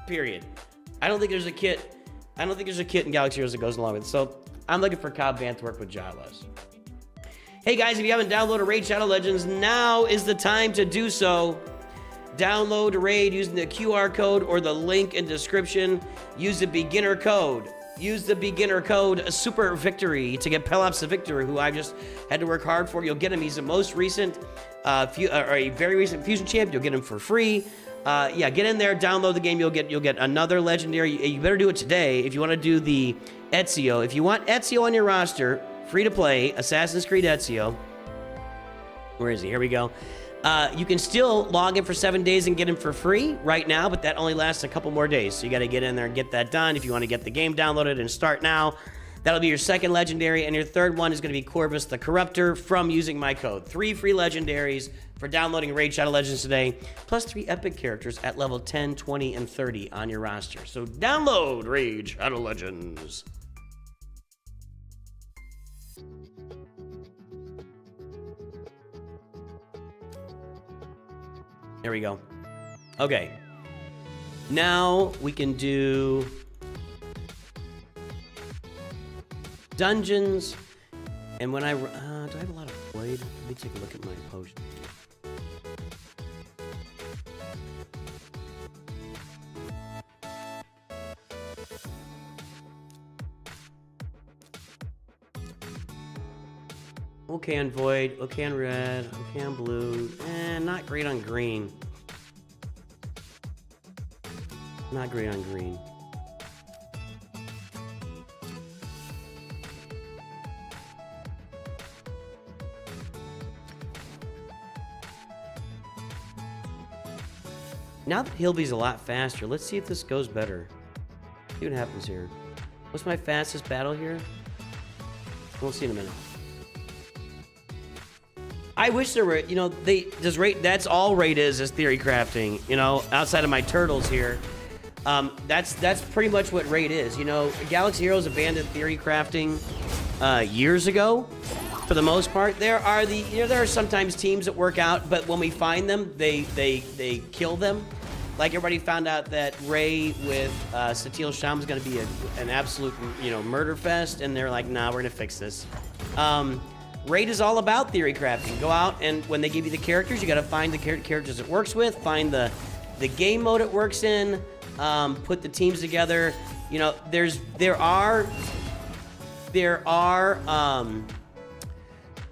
Speaker 1: Period. I don't think there's a kit in Galaxy Heroes that goes along with it. So I'm looking for Cobb Vanth to work with Jawas. Hey guys, if you haven't downloaded Raid Shadow Legends, now is the time to do so. Download Raid using the QR code or the link in description. Use the beginner code. Use the beginner code Super Victory to get Pelops the Victor, who I just had to work hard for. You'll get him. He's the most recent, a very recent Fusion champ. You'll get him for free. Yeah, get in there, download the game. You'll get another legendary. You better do it today if you want to do the Ezio. If you want Ezio on your roster, free to play, Assassin's Creed Ezio. Where is he? Here we go. You can still log in for 7 days and get him for free right now, but that only lasts a couple more days. So you got to get in there and get that done. If you want to get the game downloaded and start now, that'll be your second legendary. And your third one is going to be Corvus the Corruptor from using my code. 3 free legendaries for downloading Raid Shadow Legends today, plus 3 epic characters at level 10, 20, and 30 on your roster. So download Raid Shadow Legends. There we go. Okay. Now we can do dungeons. And when do I have a lot of Void? Let me take a look at my potion. Okay on Void, okay on Red, okay on Blue, and not great on Green. Not great on Green. Now that Hilby's a lot faster, let's see if this goes better. See what happens here. What's my fastest battle here? We'll see in a minute. I wish there were, you know, that's all Raid is theory crafting, you know, outside of my turtles here. That's pretty much what Raid is. You know, Galaxy Heroes abandoned theory crafting years ago, for the most part. There are sometimes teams that work out, but when we find them, they kill them. Like everybody found out that Ray with Satil Sham is going to be an absolute, you know, murder fest, and they're like, nah, we're going to fix this. Raid is all about theory crafting. Go out, and when they give you the characters, you got to find the characters it works with, find the game mode it works in, put the teams together. You know, there are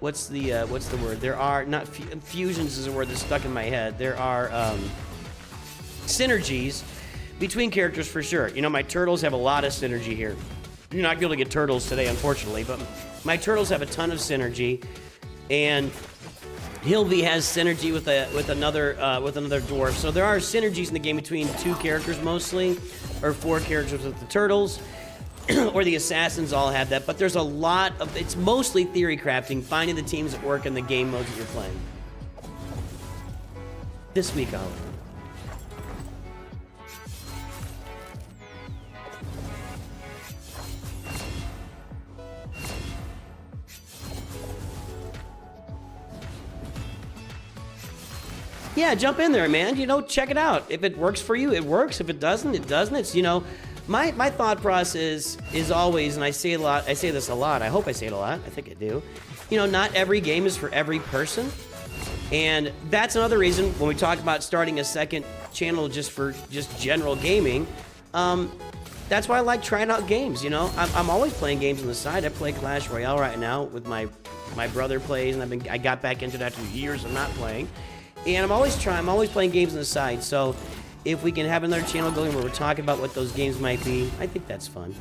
Speaker 1: what's the word? There are not fusions is a word that's stuck in my head. There are synergies between characters for sure. You know, my turtles have a lot of synergy here. You're not going to get turtles today, unfortunately, but my turtles have a ton of synergy, and Hilvy has synergy with another dwarf. So there are synergies in the game between two characters mostly, or four characters with the turtles, or the assassins all have that. But there's a lot of, it's mostly theory crafting, finding the teams that work in the game modes that you're playing. This week, I'll. Yeah, jump in there, man. You know, check it out. If it works for you, it works. If it doesn't, it doesn't. It's, you know, my thought process is always, and I say this a lot. I hope I say it a lot. I think I do. You know, not every game is for every person. And that's another reason when we talk about starting a second channel just for general gaming, that's why I like trying out games, you know. I'm always playing games on the side. I play Clash Royale right now with my brother plays, and I got back into that after years of not playing. And I'm always playing games on the side. So if we can have another channel going where we're talking about what those games might be, I think that's fun.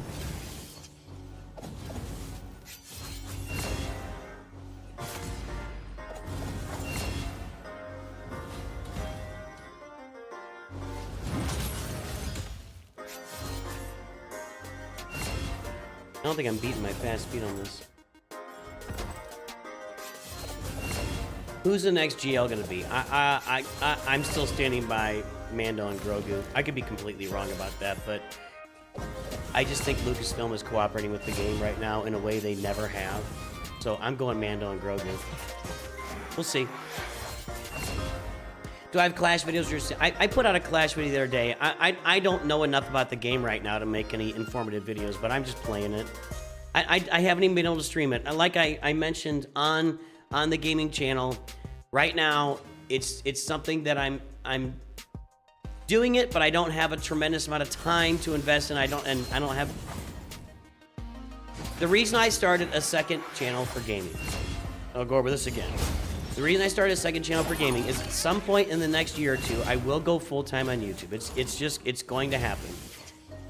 Speaker 1: I don't think I'm beating my fast speed on this. Who's the next GL gonna be? I'm still standing by Mando and Grogu. I could be completely wrong about that, but I just think Lucasfilm is cooperating with the game right now in a way they never have. So I'm going Mando and Grogu. We'll see. Do I have Clash videos? I put out a Clash video the other day. I don't know enough about the game right now to make any informative videos, but I'm just playing it. I haven't even been able to stream it. Like I mentioned on the gaming channel, right now it's something that I'm doing it, but I don't have a tremendous amount of time to invest in. I don't have. The reason I started a second channel for gaming, I'll go over this again. The reason I started a second channel for gaming is at some point in the next year or two, I will go full-time on YouTube. It's going to happen.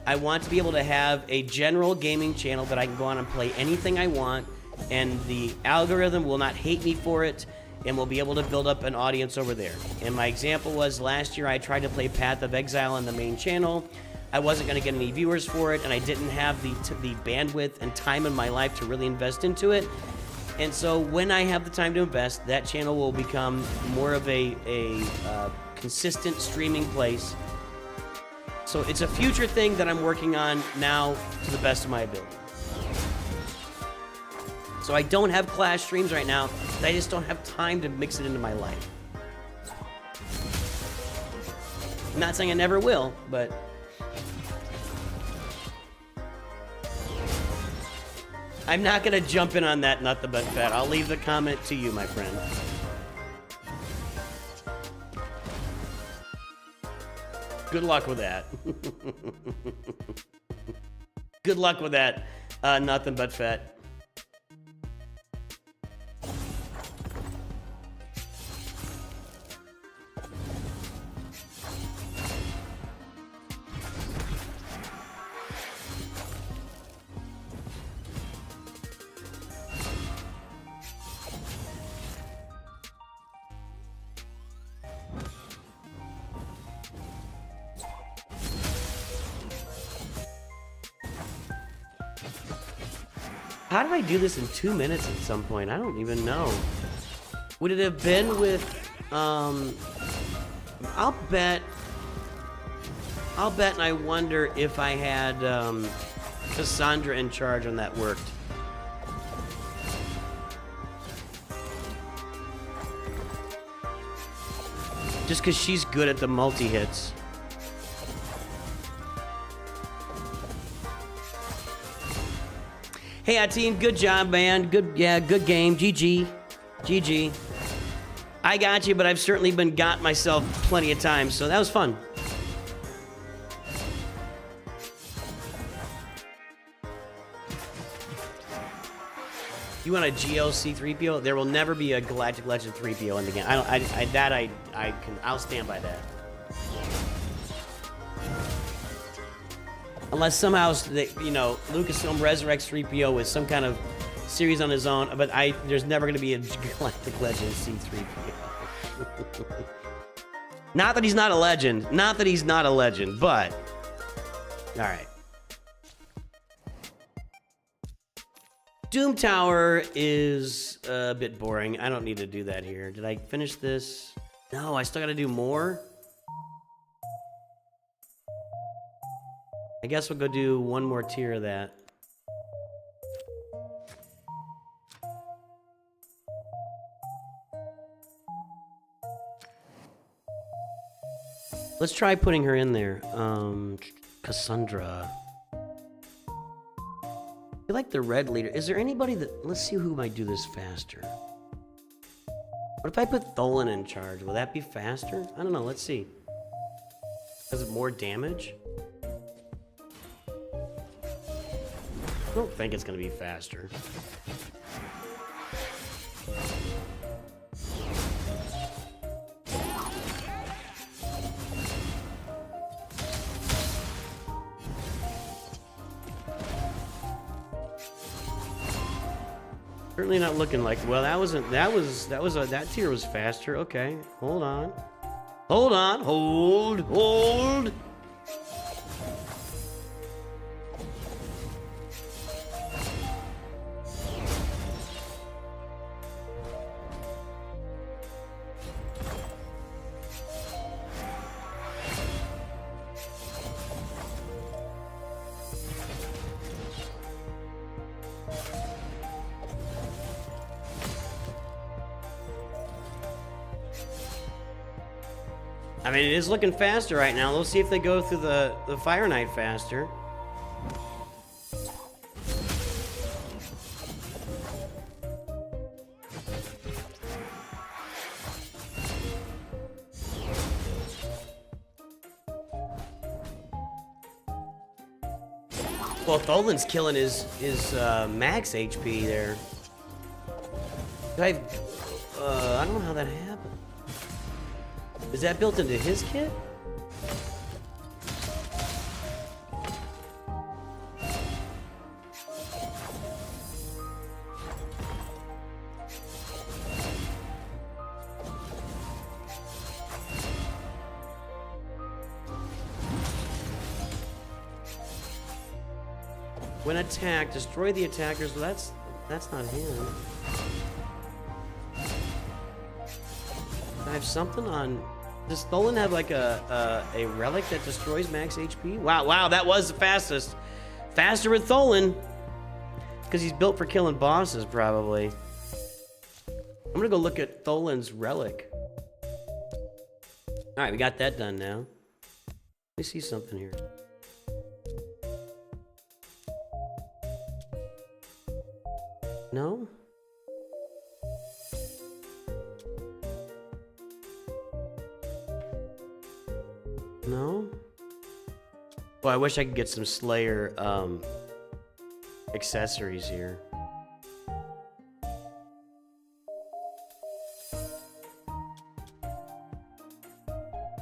Speaker 1: I want to be able to have a general gaming channel that I can go on and play anything I want, and the algorithm will not hate me for it, and we'll be able to build up an audience over there. And my example was last year I tried to play Path of Exile on the main channel. I wasn't going to get any viewers for it, and I didn't have the bandwidth and time in my life to really invest into it. And so when I have the time to invest, that channel will become more of a consistent streaming place. So it's a future thing that I'm working on now to the best of my ability. So I don't have Clash streams right now. I just don't have time to mix it into my life. I'm not saying I never will, but I'm not gonna jump in on that nothing but fat. I'll leave the comment to you, my friend. Good luck with that. Good luck with that, nothing but fat. How did I do this in 2 minutes at some point? I don't even know. Would it have been with, I'll bet and I wonder if I had, Cassandra in charge and that worked. Just because she's good at the multi-hits. Hey, Ateen, good job, man. Good game. GG. GG. I got you, but I've certainly been got myself plenty of times, so that was fun. You want a GLC 3PO? There will never be a Galactic Legend 3PO in the game. I'll stand by that. Unless somehow, Lucasfilm resurrects 3PO with some kind of series on his own, but there's never going to be a Galactic Legend C-3PO. Not that he's not a legend. Not that he's not a legend, but... Alright. Doom Tower is a bit boring. I don't need to do that here. Did I finish this? No, I still gotta do more? I guess we'll go do one more tier of that. Let's try putting her in there. Cassandra. I feel like the red leader. Is there anybody that... Let's see who might do this faster. What if I put Tholen in charge? Will that be faster? I don't know. Let's see. Does it more damage? I don't think it's going to be faster. Certainly not looking like. Well, that tier was faster. Okay, hold on, hold. I mean, it is looking faster right now. Let's see if they go through the Fire Knight faster. Well, Tholen's killing his max HP there. I don't know how that happened. Is that built into his kit? When attacked, destroy the attackers. Well, that's not him. I have something on. Does Tholen have like a relic that destroys max HP? Wow, that was the fastest. Faster with Tholen. Because he's built for killing bosses, probably. I'm gonna go look at Tholen's relic. Alright, we got that done now. Let me see something here. No? No? Well, I wish I could get some Slayer accessories here.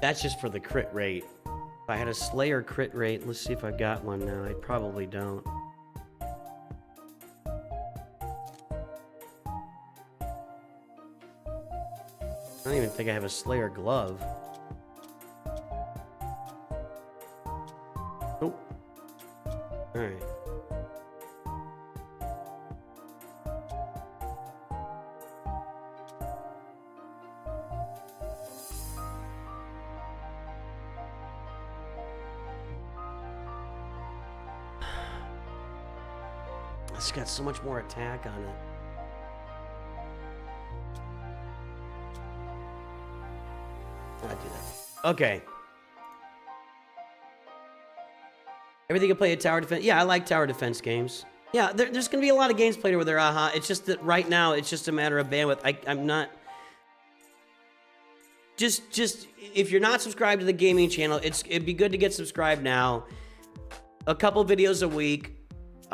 Speaker 1: That's just for the crit rate. If I had a Slayer crit rate, let's see if I got one now. I probably don't. I don't even think I have a Slayer glove. Nope. Alright. It's got so much more attack on it. I'll do that. Okay. Everything can play a tower defense. Yeah, I like tower defense games. Yeah, there's going to be a lot of games played over there, aha. It's just that right now, it's just a matter of bandwidth. I'm not... Just if you're not subscribed to the gaming channel, it'd be good to get subscribed now. A couple videos a week.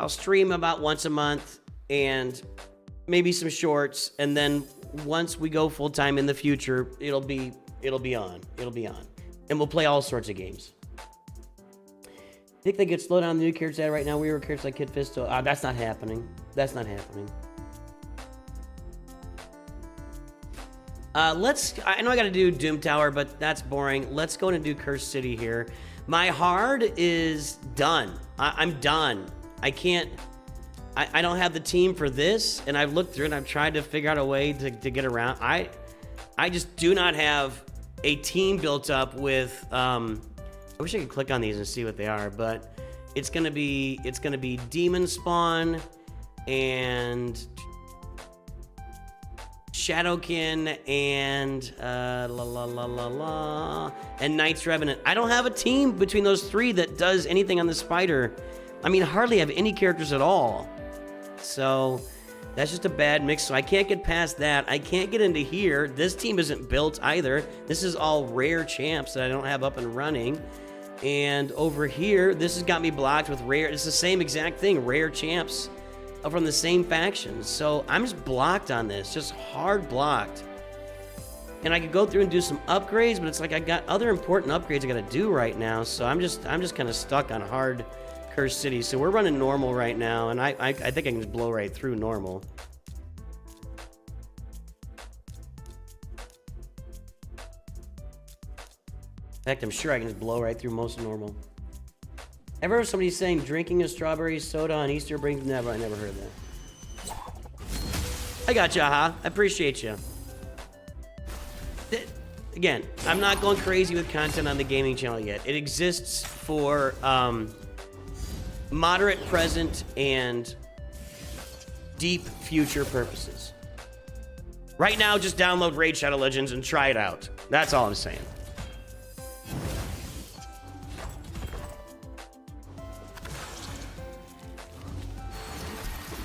Speaker 1: I'll stream about once a month and maybe some shorts. And then once we go full time in the future, it'll be on. And we'll play all sorts of games. Think they could slow down the new characters right now? We were characters like Kid Fisto. That's not happening. That's not happening. I know I gotta do Doom Tower, but that's boring. Let's go and do Cursed City here. My hard is done. I'm done. I can't, I don't have the team for this, and I've looked through and I've tried to figure out a way to get around. I just do not have a team built up with, I wish I could click on these and see what they are, but it's gonna be Demon Spawn and Shadowkin and and Knight's Revenant. I don't have a team between those three that does anything on the spider. I mean, hardly have any characters at all. So that's just a bad mix. So I can't get past that. I can't get into here. This team isn't built either. This is all rare champs that I don't have up and running. And over here, this has got me blocked with rare. It's the same exact thing, rare champs from the same faction. So I'm just blocked on this, just hard blocked. And I could go through and do some upgrades, but it's like I got other important upgrades I gotta do right now. So I'm just kind of stuck on hard Cursed City. So we're running normal right now, and I think I can just blow right through normal. In fact, I'm sure I can just blow right through most normal. Ever heard somebody saying drinking a strawberry soda on Easter brings... Never, I never heard that. I got you, aha. I appreciate you. Again, I'm not going crazy with content on the gaming channel yet. It exists for moderate present and deep future purposes. Right now, just download Raid Shadow Legends and try it out. That's all I'm saying.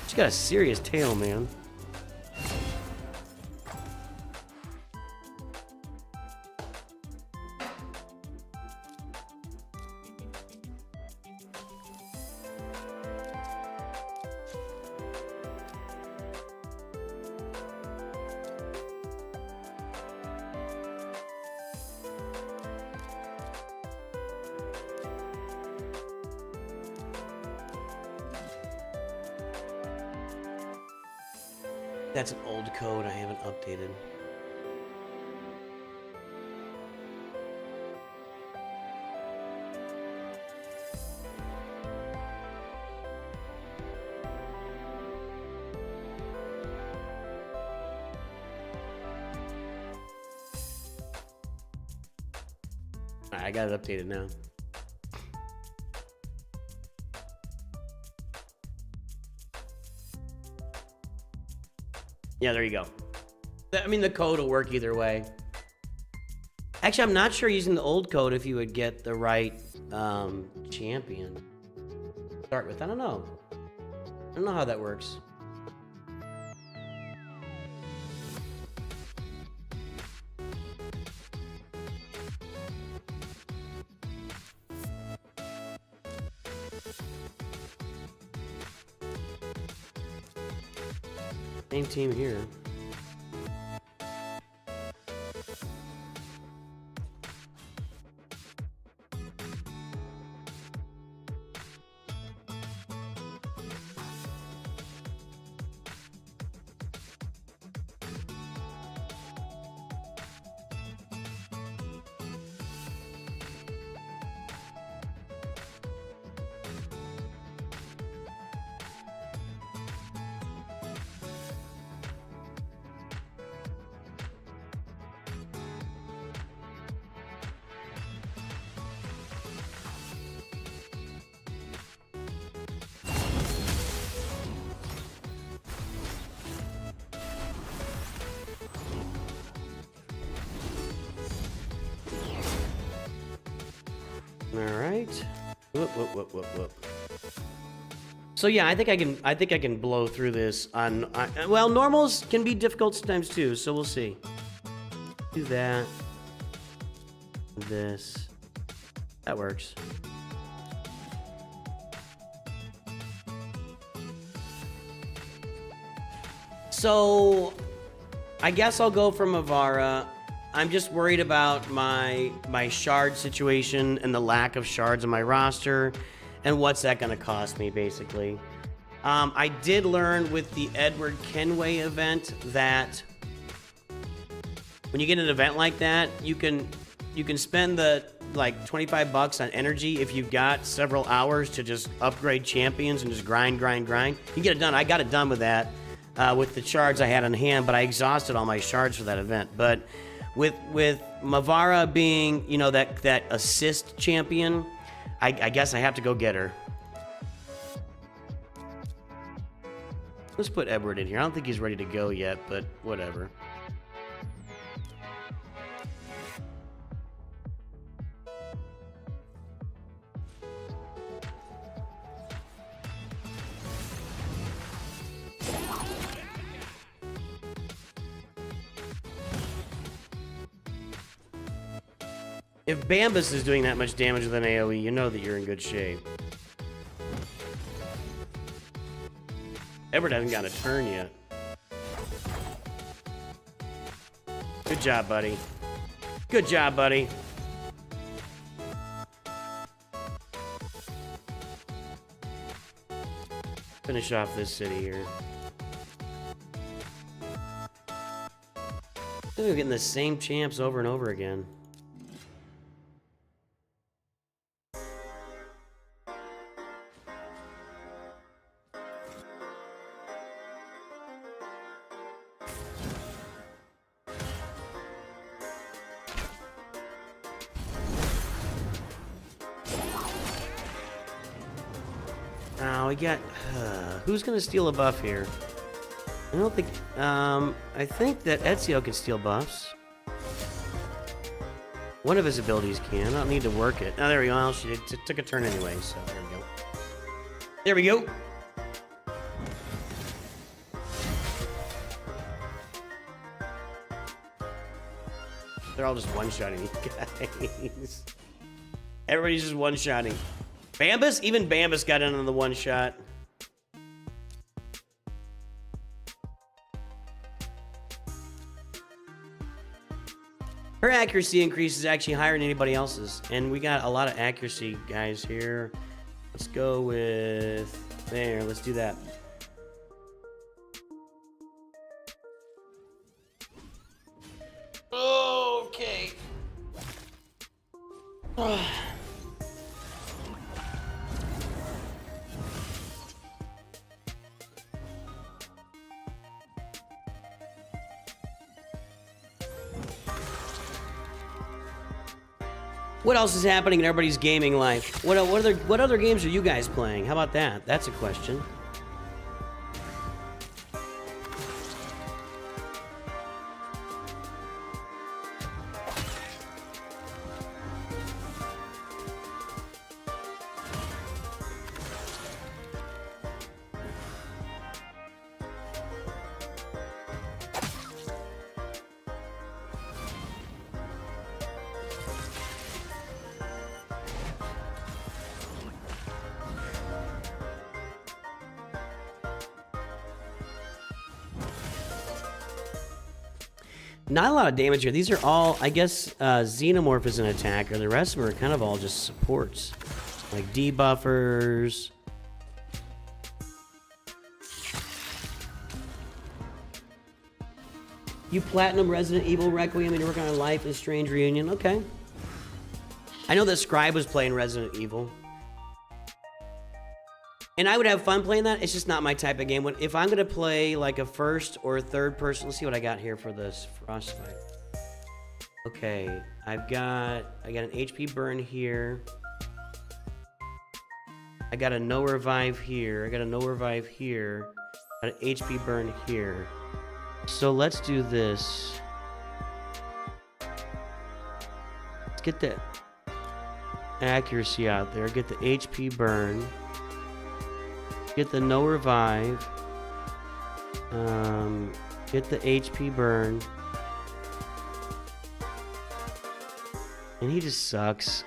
Speaker 1: She's got a serious tail, man. That's an old code I haven't updated. I got it updated now. Yeah, there you go. I mean, the code will work either way. Actually, I'm not sure using the old code if you would get the right champion. Start with, I don't know. I don't know how that works. Same team here. All right. Whoop, whoop, whoop, whoop, whoop. So yeah, I think I can blow through this on well, normals can be difficult sometimes too, so we'll see. Do that. This. That works. So I guess I'll go for Mavara. I'm just worried about my shard situation and the lack of shards on my roster and what's that going to cost me, basically. I did learn with the Edward Kenway event that when you get an event like that, you can spend the like 25 bucks on energy if you've got several hours to just upgrade champions and just grind. You get it done. I got it done with that with the shards I had on hand, but I exhausted all my shards for that event. But with Mavara being, you know, that assist champion, I guess I have to go get her. Let's put Edward in here. I don't think he's ready to go yet, but whatever. If Bambus is doing that much damage with an AoE, you know that you're in good shape. Edward hasn't got a turn yet. Good job, buddy. Good job, buddy. Finish off this city here. We're getting the same champs over and over again. We got who's gonna steal a buff here? I don't think I think that Ezio can steal buffs. One of his abilities can. I don't need to work it. Oh, there we go. Well, she took a turn anyway, so there we go. There we go. They're all just one-shotting these guys. Everybody's just one-shotting. Bambus? Even Bambus got in on the one shot. Her accuracy increase is actually higher than anybody else's. And we got a lot of accuracy guys here. Let's go with... There, let's do that. Okay. What else is happening in everybody's gaming life? What other games are you guys playing? How about that? That's a question. Not a lot of damage here. These are all, I guess, Xenomorph is an attacker. The rest of them are kind of all just supports. Like debuffers. You platinum Resident Evil Requiem and you're working on Life is Strange Reunion. Okay. I know that Scribe was playing Resident Evil. And I would have fun playing that. It's just not my type of game. If I'm going to play like a first or third person... Let's see what I got here for this Frostbite. Okay. I got an HP burn here. I got a no revive here. I got a no revive here. Got an HP burn here. So let's do this. Let's get that. accuracy out there. Get the HP burn. Get the no revive. Get the HP burn. And he just sucks.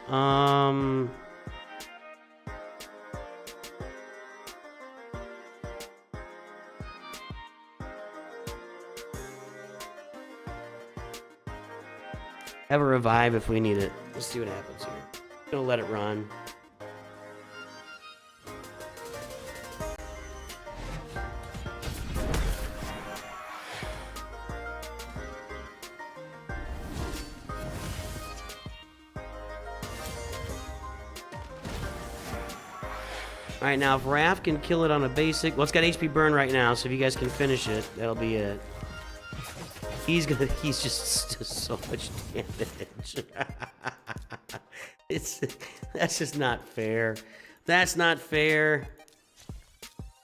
Speaker 1: Have a revive if we need it. Let's see what happens here. Gonna let it run. Alright, now if Raph can kill it on a basic... Well, it's got HP burn right now, so if you guys can finish it, that'll be it. He's just so much damage. That's just not fair. That's not fair.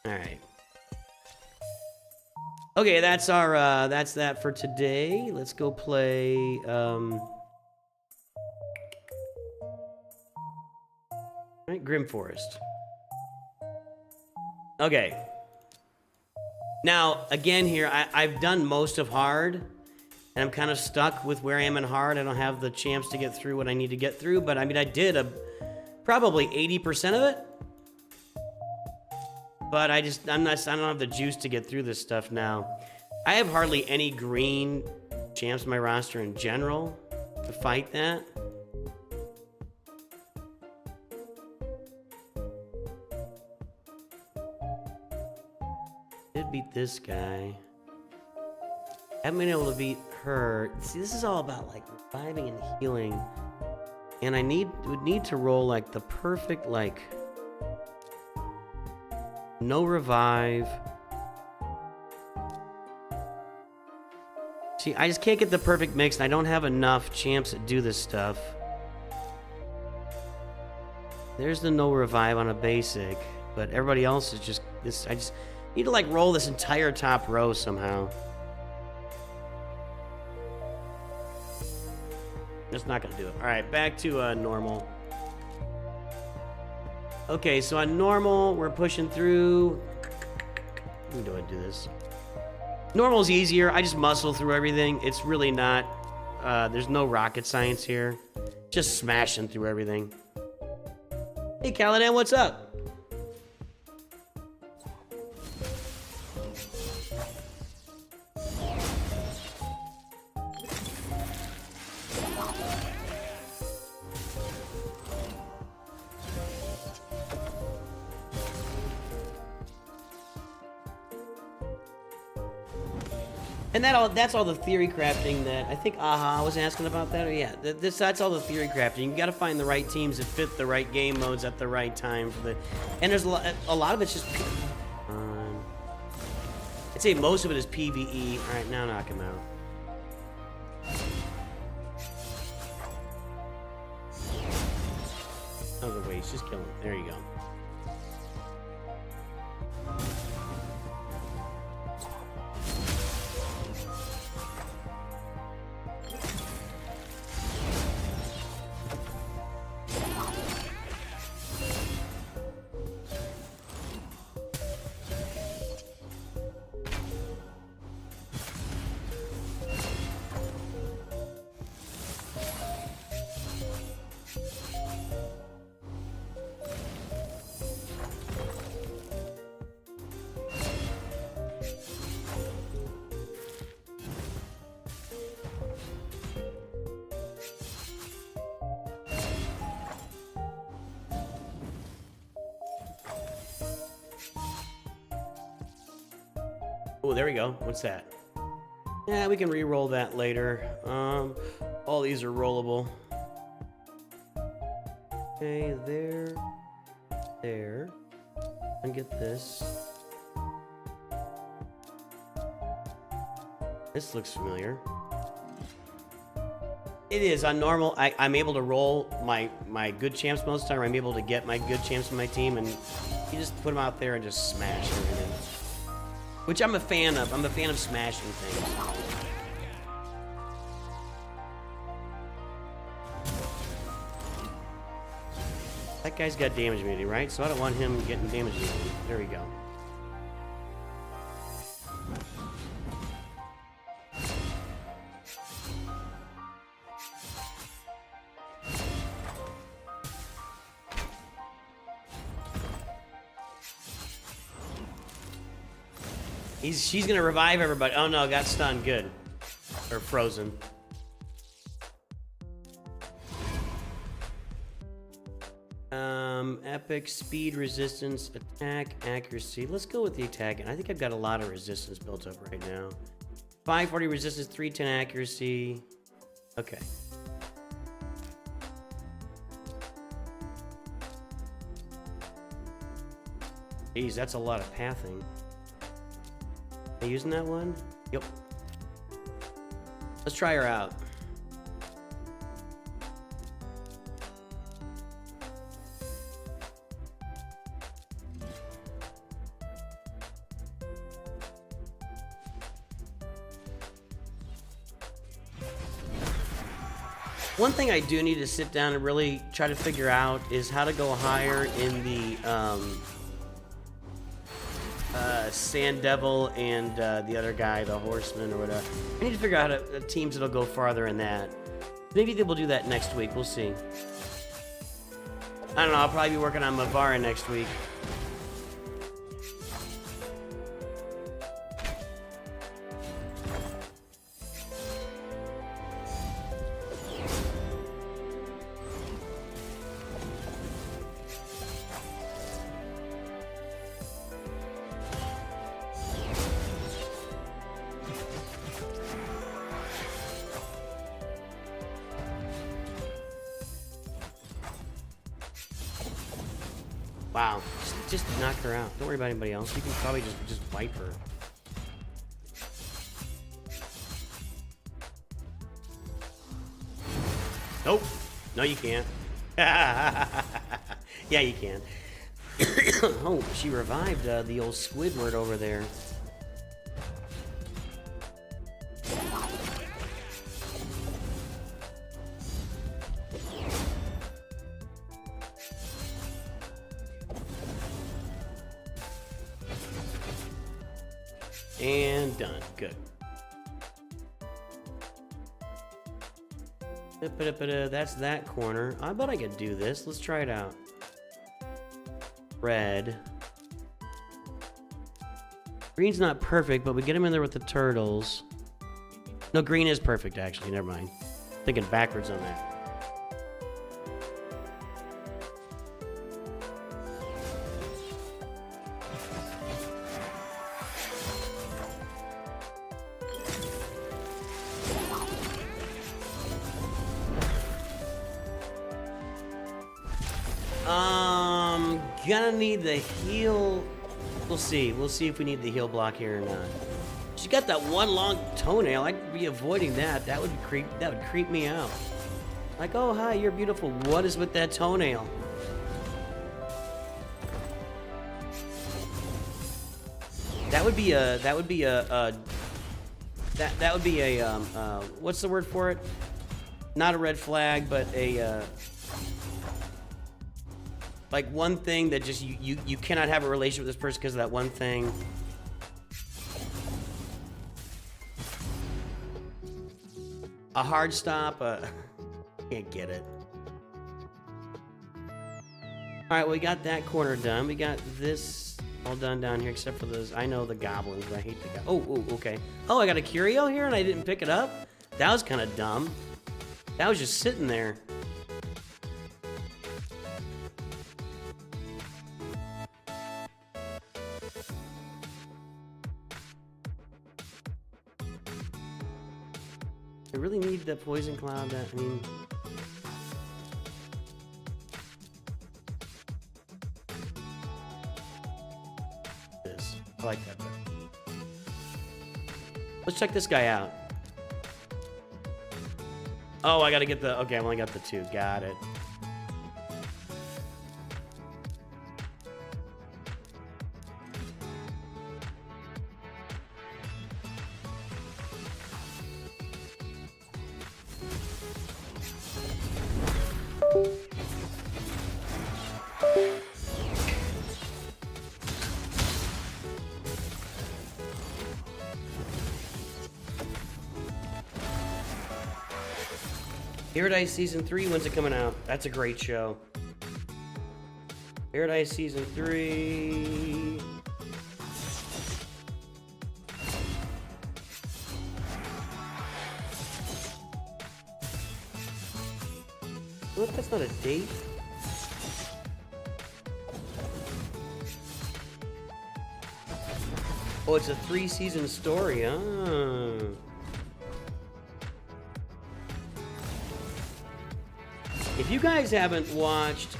Speaker 1: Alright. Okay, that's our that's that for today. Let's go play Alright, Grim Forest. Okay. Now, again here, I've done most of hard, and I'm kind of stuck with where I am in hard. I don't have the champs to get through what I need to get through, but I mean, I did probably 80% of it. But I don't have the juice to get through this stuff now. I have hardly any green champs in my roster in general to fight that. Did beat this guy. Haven't been able to beat her. See, this is all about like reviving and healing. And I would need to roll like the perfect like no revive. See, I just can't get the perfect mix, and I don't have enough champs that do this stuff. There's the no revive on a basic, but everybody else is just this. I just need to like roll this entire top row somehow. That's not gonna do it. All right, back to normal. Okay, so on normal, we're pushing through. How do I do this? Normal's easier. I just muscle through everything. It's really not. There's no rocket science here. Just smashing through everything. Hey, Caladan, what's up? And that's all the theory crafting that I think Aha was asking about that. Or yeah, that's all the theory crafting. You got to find the right teams that fit the right game modes at the right time for the. And there's a lot of it's just. I'd say most of it is PvE. All right, now knock him out. Other ways, just kill him. There you go. Oh, there we go. What's that? Yeah, we can re-roll that later. All these are rollable. Okay, there. And get this. This looks familiar. It is on normal. I'm able to roll my good champs most of the time. I'm able to get my good champs in my team, and you just put them out there and just smash everything. Which I'm a fan of. I'm a fan of smashing things. That guy's got damage immunity, right? So I don't want him getting damage immunity. There we go. She's gonna revive everybody. Oh no, got stunned. Good. Or frozen. Epic, speed, resistance, attack, accuracy. Let's go with the attack. I think I've got a lot of resistance built up right now. 540 resistance, 310 accuracy. Okay. Jeez, that's a lot of pathing. Are you using that one? Yep. Let's try her out. One thing I do need to sit down and really try to figure out is how to go higher in the Sand Devil and the other guy, the Horseman or whatever. I need to figure out teams that'll go farther in that. Maybe they will do that next week. We'll see. I don't know. I'll probably be working on Mavara next week. Wow, just knock her out. Don't worry about anybody else. You can probably just wipe her. Nope. No, you can't. Yeah, you can. Oh, she revived the old Squidward over there. And done. Good. That's that corner. I bet I could do this. Let's try it out. Red. Green's not perfect, but we get him in there with the turtles. No, green is perfect, actually. Never mind. Thinking backwards on that. Gonna need the heal. We'll see. We'll see if we need the heal block here or not. She got that one long toenail. I'd be avoiding that. That would creep me out. Like, oh hi, you're beautiful. What is with that toenail? That would be a. What's the word for it? Not a red flag, but a. Like one thing that just you cannot have a relationship with this person because of that one thing. A hard stop. Can't get it. All right, we got that corner done. We got this all done down here, except for those. I know the goblins, but I hate the goblins. Oh, okay. Oh, I got a curio here and I didn't pick it up. That was kind of dumb. That was just sitting there. I really need the poison cloud. I mean, this. I like that better. Let's check this guy out. Oh, I gotta get the. Okay, I only got the 2. Got it. Paradise Season 3, when's it coming out? That's a great show. Paradise Season 3... What? That's not a date. Oh, it's a 3-season story. Ah. If you guys haven't watched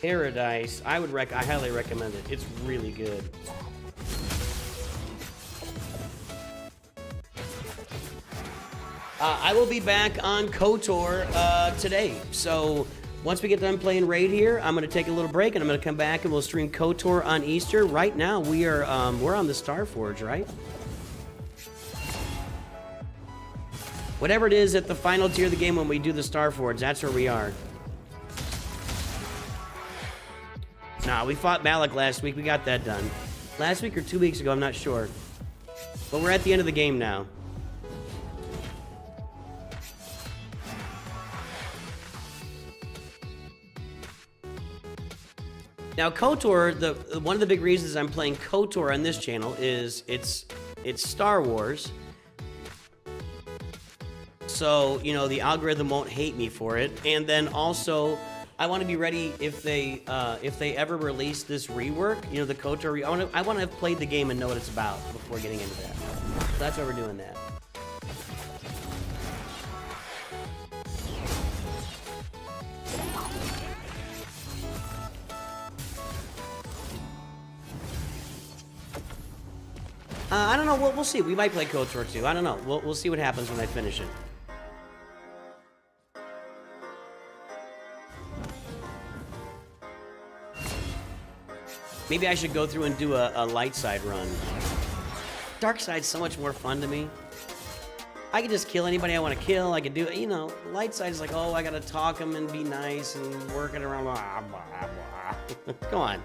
Speaker 1: Paradise, I highly recommend it. It's really good. I will be back on KOTOR today. So once we get done playing Raid here, I'm going to take a little break and I'm going to come back and we'll stream KOTOR on Easter. Right now, we're on the Starforge, right? Whatever it is at the final tier of the game when we do the Starforge, that's where we are. Nah, we fought Malik last week. We got that done. Last week or 2 weeks ago, I'm not sure. But we're at the end of the game now. Now, KOTOR, one of the big reasons I'm playing KOTOR on this channel is it's Star Wars. So, you know, the algorithm won't hate me for it. And then also, I want to be ready if they ever release this rework, you know, the KOTOR. I want to have played the game and know what it's about before getting into that. So that's why we're doing that. I don't know. We'll see. We might play KOTOR too. I don't know. We'll see what happens when I finish it. Maybe I should go through and do a light side run. Dark side's so much more fun to me. I can just kill anybody I want to kill. I can do, you know, light side is like, oh, I gotta talk them and be nice and work it around. Blah, blah, blah. Come on.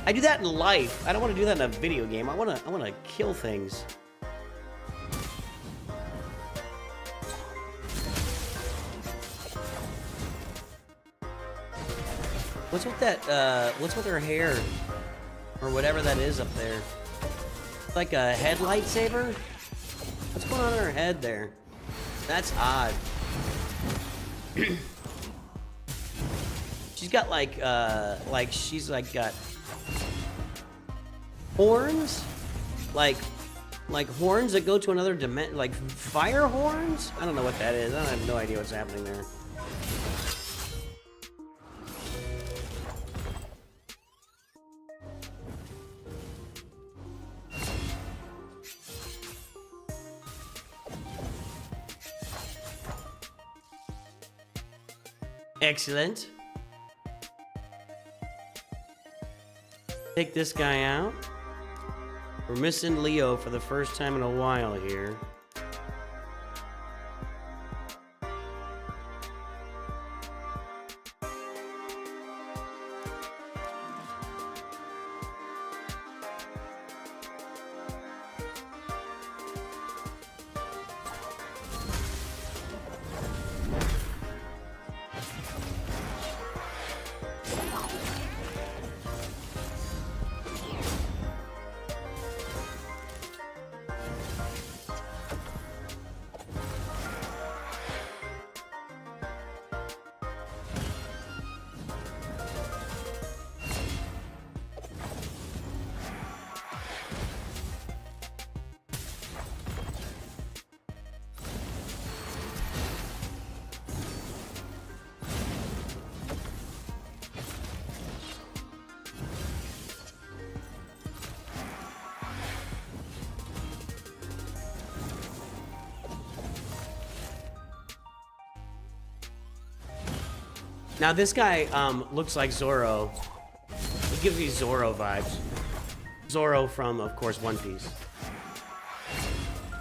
Speaker 1: I do that in life. I don't want to do that in a video game. I want to kill things. What's with that? What's with her hair, or whatever that is up there? Like a head lightsaber? What's going on in her head there? That's odd. She's got like she's like got horns, like horns that go to another dimension, like fire horns. I don't know what that is. I have no idea what's happening there. Excellent. Take this guy out. We're missing Leo for the first time in a while here. Now this guy looks like Zoro. He gives me Zoro vibes. Zoro from, of course, One Piece.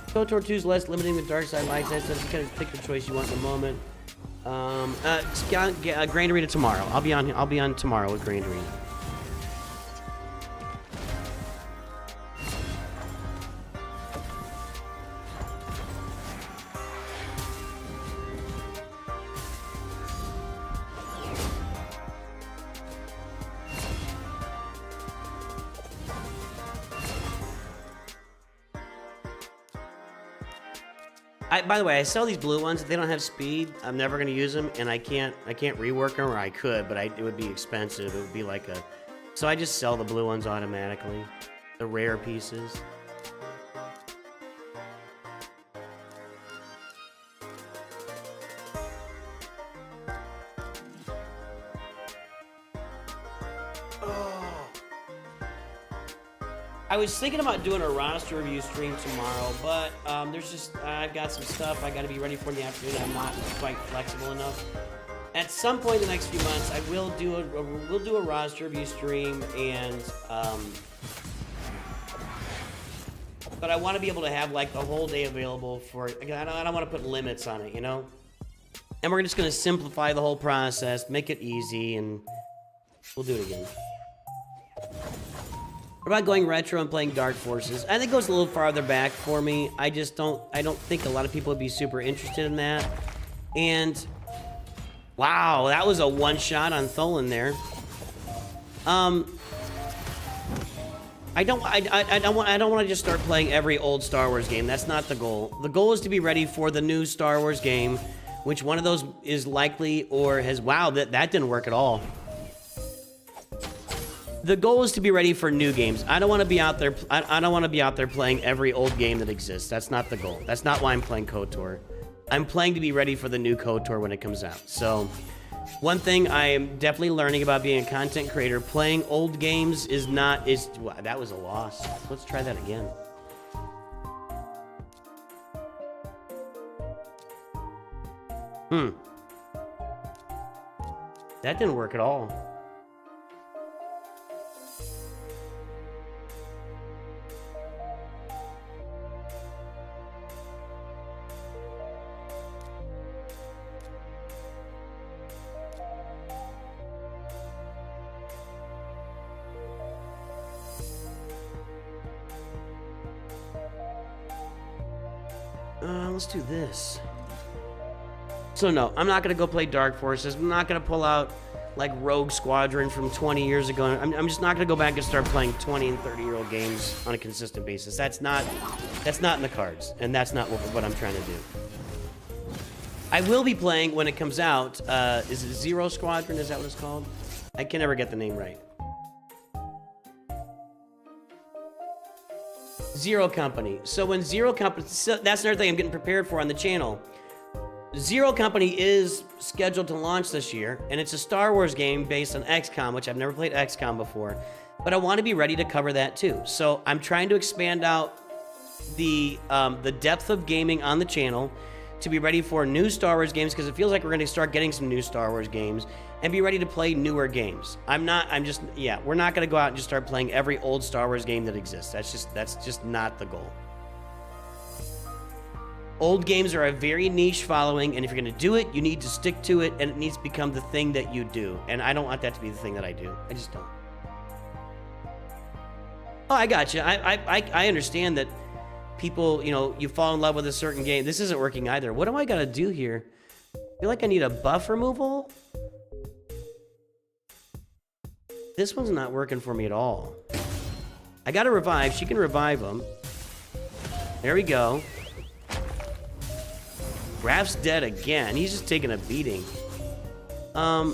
Speaker 1: KOTOR 2's less limiting the dark side light side, so you kind of pick the choice you want in the moment. Grand Arena tomorrow. I'll be on tomorrow with Grand Arena. By the way, I sell these blue ones. If they don't have speed, I'm never gonna use them, and I can't rework them, or I could, but it would be expensive. It would be like a, so I just sell the blue ones automatically, the rare pieces. I was thinking about doing a roster review stream tomorrow, but there's just, I've got some stuff I got to be ready for in the afternoon. I'm not quite flexible enough. At some point in the next few months, I will do a roster review stream, and but I want to be able to have like the whole day available for. Again, I don't want to put limits on it, you know. And we're just going to simplify the whole process, make it easy, and we'll do it again. What about going retro and playing Dark Forces? I think it goes a little farther back for me. I don't think a lot of people would be super interested in that. And wow, that was a one-shot on Tholen there. I don't want to just start playing every old Star Wars game. That's not the goal. The goal is to be ready for the new Star Wars game, which one of those is likely or has, wow, that didn't work at all. The goal is to be ready for new games. I don't want to be out there. I don't want to be out there playing every old game that exists. That's not the goal. That's not why I'm playing KOTOR. I'm playing to be ready for the new KOTOR when it comes out. So, one thing I am definitely learning about being a content creator: playing old games is not wow, that was a loss. Let's try that again. That didn't work at all. Let's do this. So no, I'm not gonna go play Dark Forces. I'm not gonna pull out like Rogue Squadron from 20 years ago. I'm just not gonna go back and start playing 20 and 30-year-old games on a consistent basis. That's not in the cards, and that's not what I'm trying to do. I will be playing when it comes out. Is it Zero Squadron? Is that what it's called? I can never get the name right. Zero Company. So when Zero Company, so that's another thing I'm getting prepared for on the channel. Zero Company is scheduled to launch this year, and it's a Star Wars game based on XCOM, which I've never played XCOM before, but I want to be ready to cover that too. So I'm trying to expand out the depth of gaming on the channel to be ready for new Star Wars games, because it feels like we're going to start getting some new Star Wars games, and be ready to play newer games. we're not going to go out and just start playing every old Star Wars game that exists. That's just not the goal. Old games are a very niche following, and if you're going to do it, you need to stick to it, and it needs to become the thing that you do. And I don't want that to be the thing that I do. I just don't. Oh, I got you. I understand that people, you fall in love with a certain game. This isn't working either. What do I got to do here? I feel like I need a buff removal. This one's not working for me at all. I got to revive. She can revive him. There we go. Graf's dead again. He's just taking a beating. I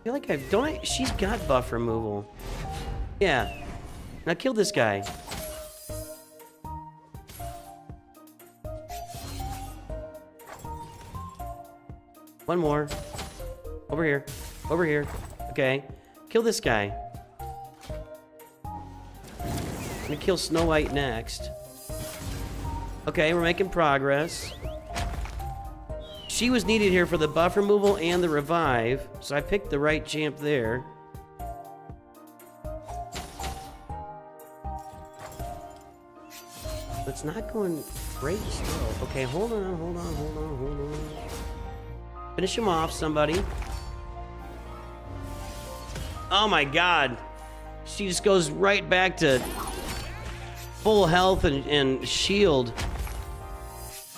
Speaker 1: feel like she's got buff removal. Yeah. Now kill this guy. One more. Over here. Over here. Okay. Kill this guy. I'm gonna kill Snow White next. Okay, we're making progress. She was needed here for the buff removal and the revive, so I picked the right champ there. It's not going great still. Okay, hold on. Finish him off, somebody. Oh my god. She just goes right back to full health and shield.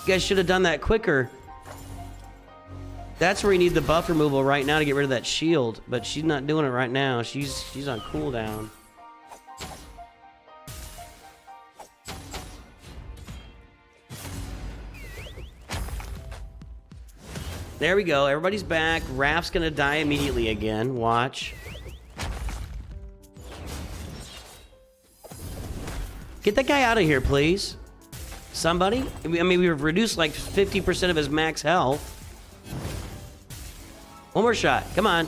Speaker 1: You guys should have done that quicker. That's where you need the buff removal right now to get rid of that shield, but she's not doing it right now. She's on cooldown. There we go. Everybody's back. Raph's gonna die immediately again. Watch. Get that guy out of here, please. Somebody? I mean, we've reduced like 50% of his max health. One more shot. Come on.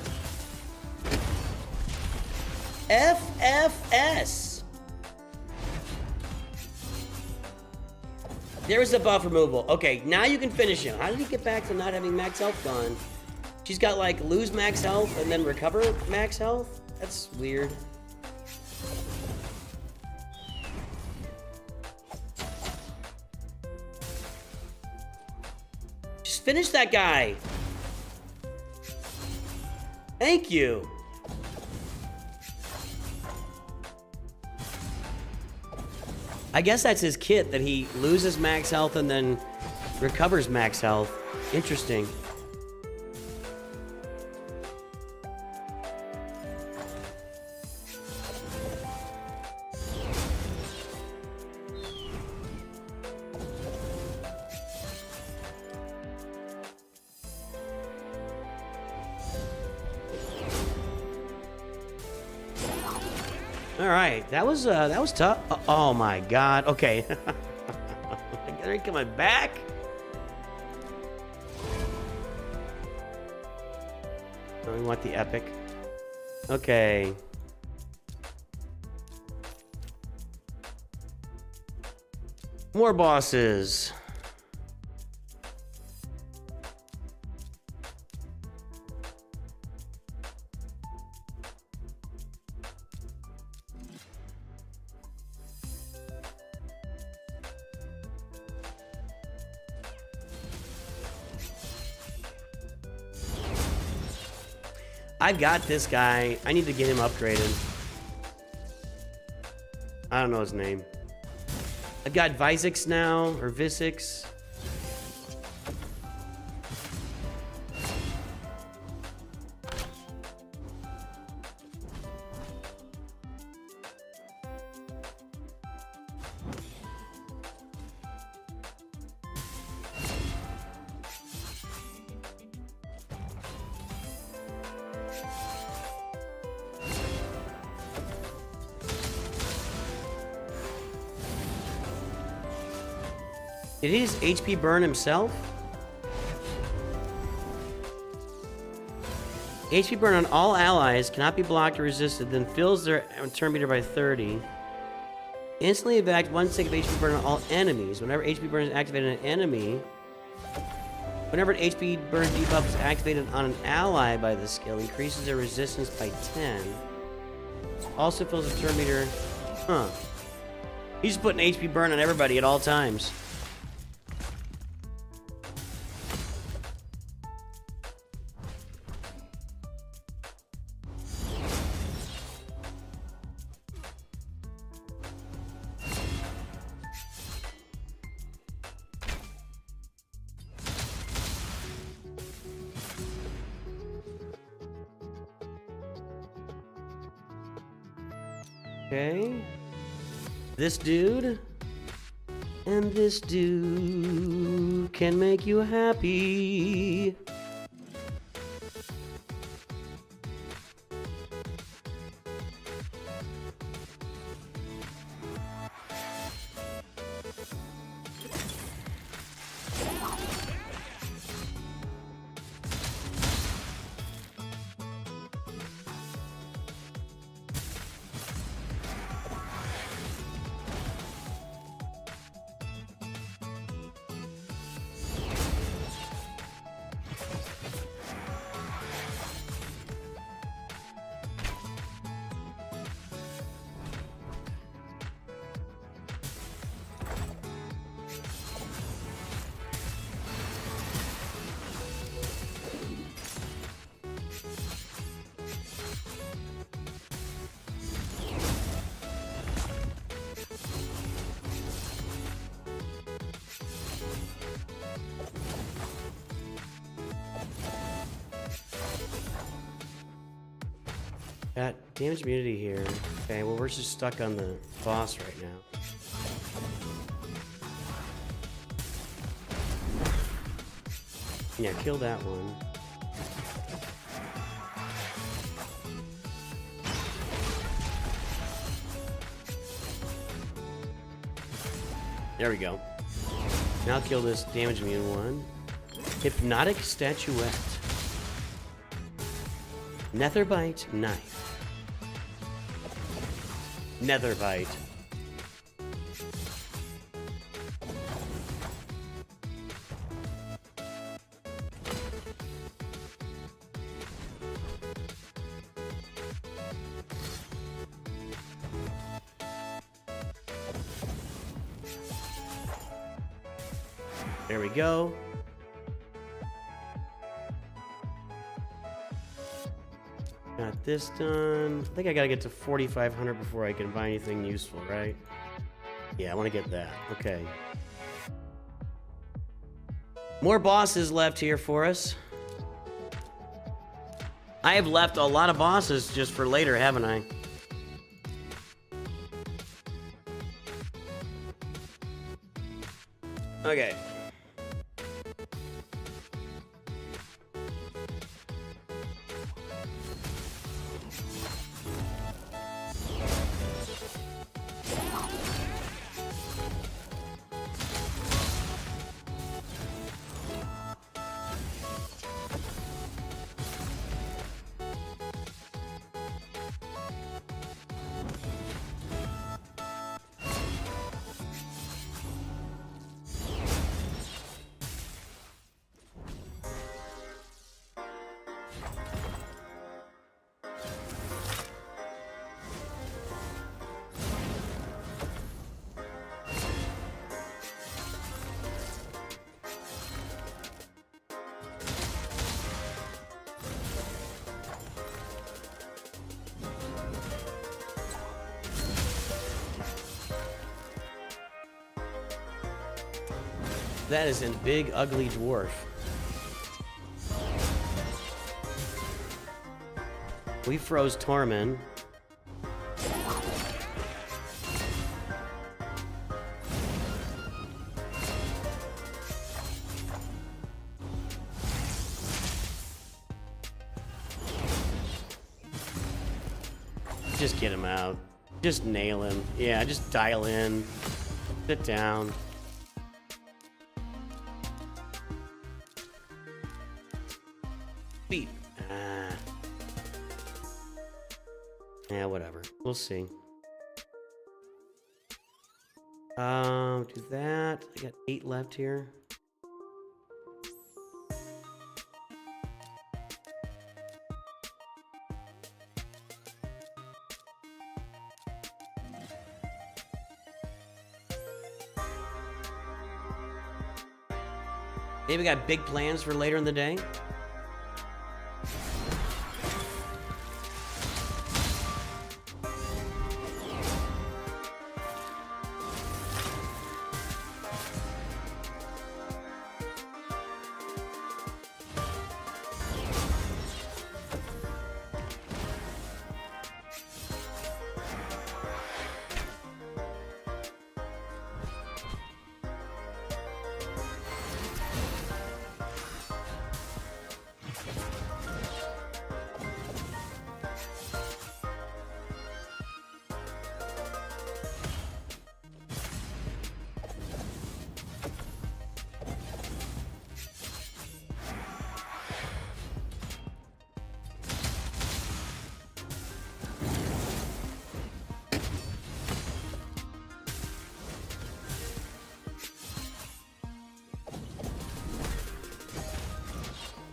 Speaker 1: FFS. There's the buff removal. Okay, now you can finish him. How did he get back to not having max health gone? She's got like lose max health and then recover max health? That's weird. Just finish that guy. Thank you. I guess that's his kit, that he loses max health and then recovers max health. Interesting. All right, that was tough. Oh my God. Okay, are they coming back? Oh, we want the epic. Okay. More bosses. I've got this guy. I need to get him upgraded. I don't know his name. I've got Vizix now, or Visix. Did he just HP burn himself? HP burn on all allies cannot be blocked or resisted, then fills their turn meter by 30. Instantly evac 1 stick of HP burn on all enemies. Whenever HP burn is activated on an enemy, whenever an HP burn debuff is activated on an ally by the skill, increases their resistance by 10. Also fills the turn meter. Huh. He's just putting HP burn on everybody at all times. Okay. This dude and this dude can make you happy. Got damage immunity here. Okay, well, we're just stuck on the boss right now. Yeah, kill that one. There we go. Now kill this damage immune one. Hypnotic Statuette. Netherbite Knife. Netherbite. There we go. Got this done. I think I gotta get to 4,500 before I can buy anything useful, right? Yeah, I want to get that. Okay. More bosses left here for us. I have left a lot of bosses just for later, haven't I? Okay. That is a big, ugly dwarf. We froze Tormund. Just get him out. Just nail him. Yeah, just dial in. Sit down. Beat. Yeah, whatever. We'll see. Do that. I got 8 left here. Maybe we got big plans for later in the day.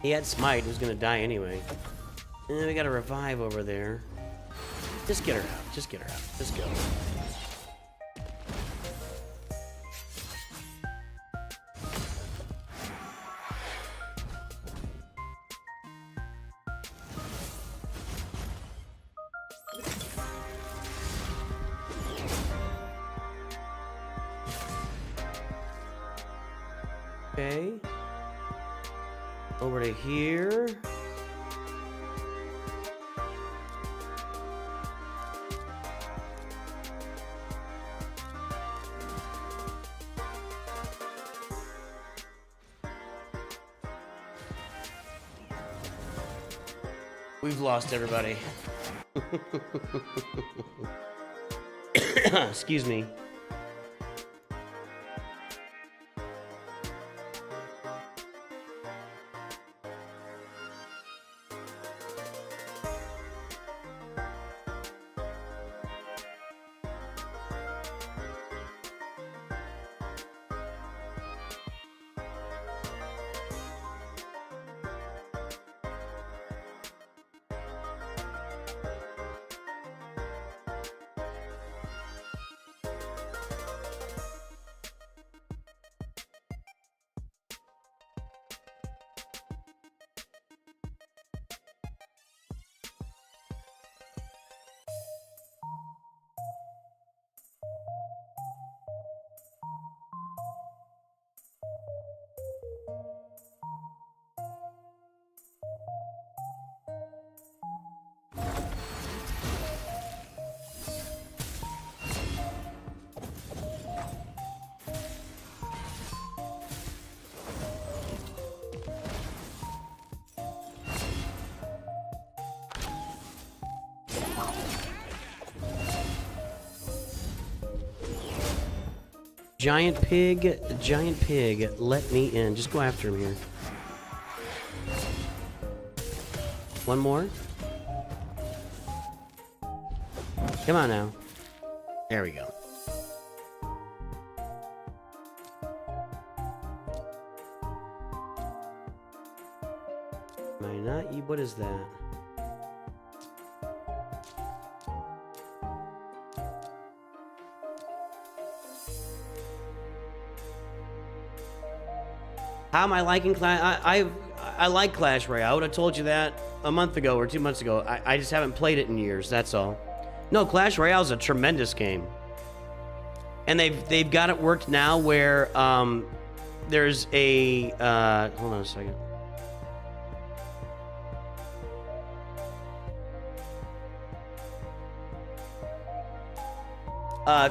Speaker 1: He had smite, was gonna die anyway. And we got a revive over there. Just get her out, just get her out. Just go. Okay. Over to here. We've lost everybody. Excuse me. Giant pig, let me in. Just go after him here. One more. Come on now. There we go. Am I not? What is that? How am I liking Clash? I like Clash Royale. I would have told you that a month ago or 2 months ago. I just haven't played it in years. That's all. No, Clash Royale is a tremendous game, and they've got it worked now where there's a hold on a second.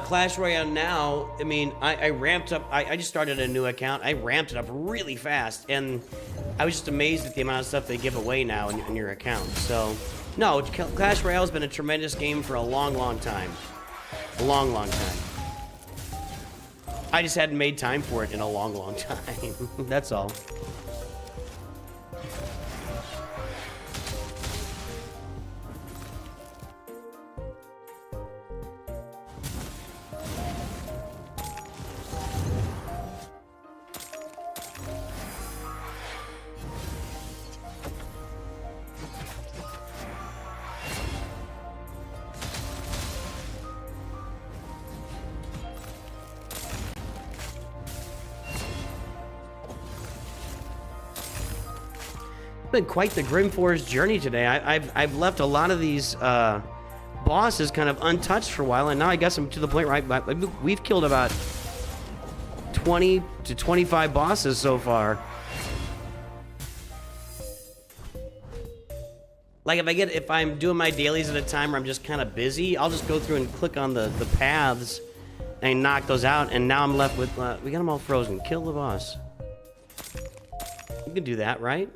Speaker 1: Clash Royale now, I mean, I ramped up, I just started a new account. I ramped it up really fast, and I was just amazed at the amount of stuff they give away now in your account. So, no, Clash Royale has been a tremendous game for a long, long time. A long, long time. I just hadn't made time for it in a long, long time. That's all. Been quite the Grim Forest journey today. I've left a lot of these bosses kind of untouched for a while, and now I guess I'm to the point where we've killed about 20 to 25 bosses so far. Like if I'm doing my dailies at a time where I'm just kind of busy, I'll just go through and click on the paths and knock those out, and now I'm left with we got them all frozen. Kill the boss. You can do that, right?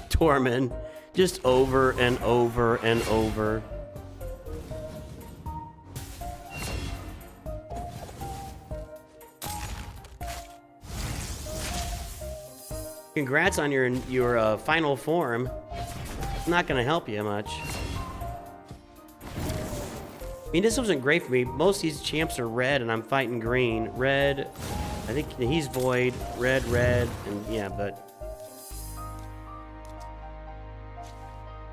Speaker 1: Torment, just over and over and over. Congrats on your final form. Not gonna help you much. I mean, this wasn't great for me. Most of these champs are red, and I'm fighting green. Red, I think he's void. Red, and yeah, but.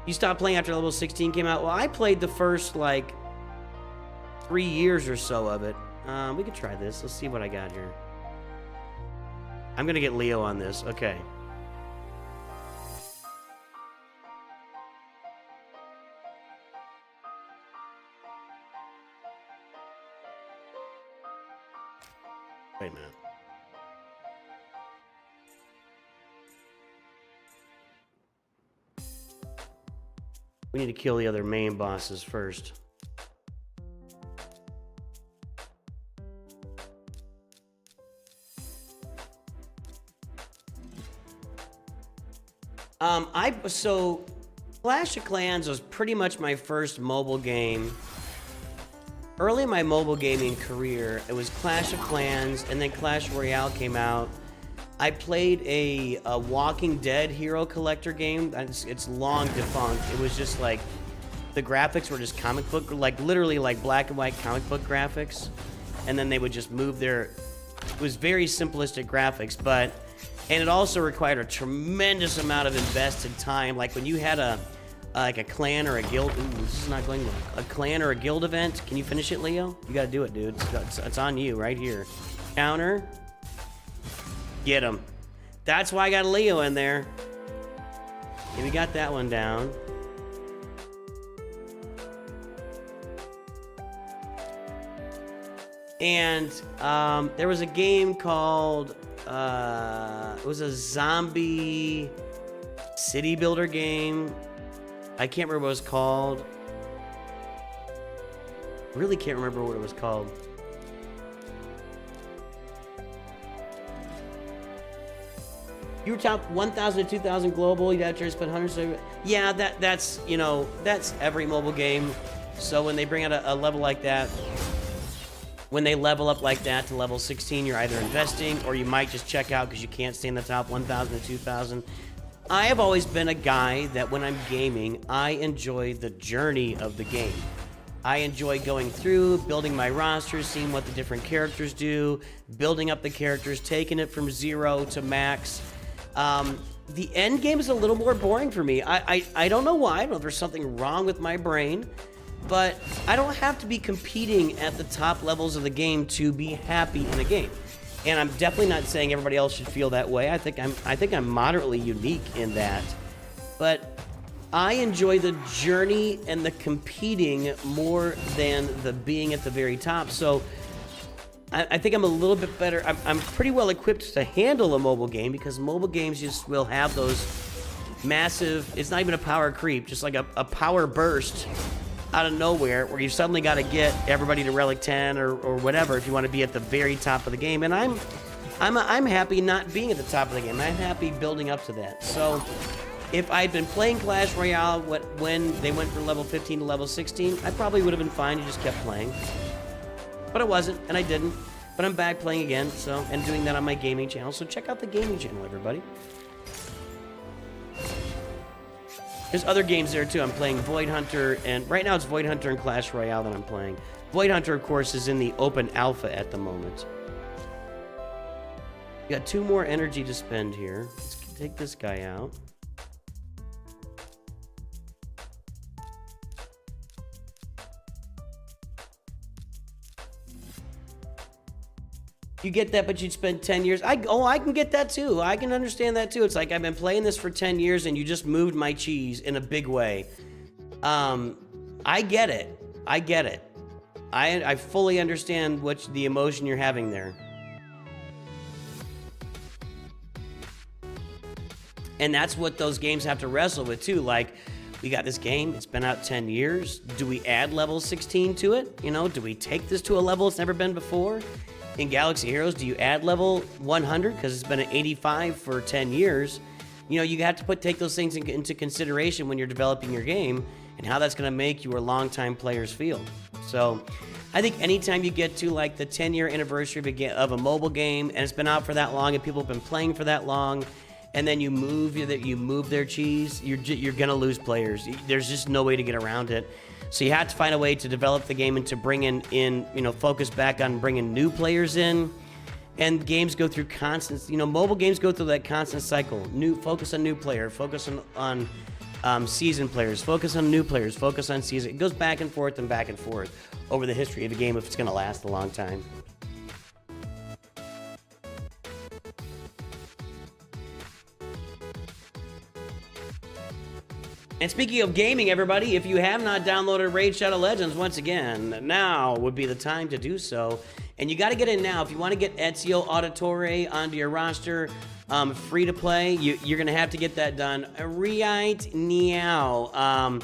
Speaker 1: You stopped playing after level 16 came out? Well, I played the first, like, 3 years or so of it. We could try this. Let's see what I got here. I'm gonna get Leo on this. Okay. Wait a minute. We need to kill the other main bosses first. So Clash of Clans was pretty much my first mobile game. Early in my mobile gaming career, it was Clash of Clans, and then Clash Royale came out. I played a Walking Dead hero collector game. It's long defunct. It was just like, the graphics were just comic book, like literally like black and white comic book graphics. And then they would just move their, it was very simplistic graphics, and it also required a tremendous amount of invested time. Like when you had like a clan or a guild, ooh, this is not going well. A clan or a guild event, can you finish it, Leo? You gotta do it, dude. It's on you right here. Counter. Get him. That's why I got Leo in there. Okay, we got that one down. And there was a game called, it was a zombie city builder game. I can't remember what it was called. Really can't remember what it was called. You were top 1,000 to 2,000 global. You had to spend hundreds of... Yeah, that's, you know, that's every mobile game. So when they bring out a level like that, when they level up like that to level 16, you're either investing or you might just check out because you can't stay in the top 1,000 to 2,000. I have always been a guy that when I'm gaming, I enjoy the journey of the game. I enjoy going through, building my roster, seeing what the different characters do, building up the characters, taking it from 0 to max. The end game is a little more boring for me. I don't know why. I don't know if there's something wrong with my brain, but I don't have to be competing at the top levels of the game to be happy in a game. And I'm definitely not saying everybody else should feel that way. I think I'm moderately unique in that. But I enjoy the journey and the competing more than the being at the very top. So I think I'm a little bit better. I'm pretty well equipped to handle a mobile game because mobile games just will have those massive, it's not even a power creep, just like a power burst out of nowhere where you suddenly got to get everybody to Relic 10 or whatever if you want to be at the very top of the game. And I'm happy not being at the top of the game. I'm happy building up to that. So if I'd been playing Clash Royale when they went from level 15 to level 16, I probably would have been fine and just kept playing. But I wasn't, and I didn't. But I'm back playing again, so, and doing that on my gaming channel. So check out the gaming channel, everybody. There's other games there too. I'm playing Void Hunter, and right now it's Void Hunter and Clash Royale that I'm playing. Void Hunter, of course, is in the open alpha at the moment. We got 2 more energy to spend here. Let's take this guy out. You get that, but you'd spend 10 years. I can get that too. I can understand that too. It's like I've been playing this for 10 years and you just moved my cheese in a big way. I get it. I get it. I fully understand the emotion you're having there. And that's what those games have to wrestle with too. Like, we got this game, it's been out 10 years. Do we add level 16 to it? You know, do we take this to a level it's never been before? In Galaxy Heroes, do you add level 100? Because it's been at 85 for 10 years. You know, you have to take those things into consideration when you're developing your game and how that's going to make your longtime players feel. So I think anytime you get to like the 10-year anniversary of a mobile game and it's been out for that long and people have been playing for that long, and then you move their cheese, you're going to lose players. There's just no way to get around it. So you have to find a way to develop the game and to bring in focus back on bringing new players in. And games go through constant, mobile games go through that constant cycle. Focus on new player, focus on seasoned players, focus on new players, focus on season. It goes back and forth over the history of a game if it's going to last a long time. And speaking of gaming, everybody, if you have not downloaded Raid Shadow Legends, once again, now would be the time to do so. And you got to get in now. If you want to get Ezio Auditore onto your roster, free to play, you're going to have to get that done right now.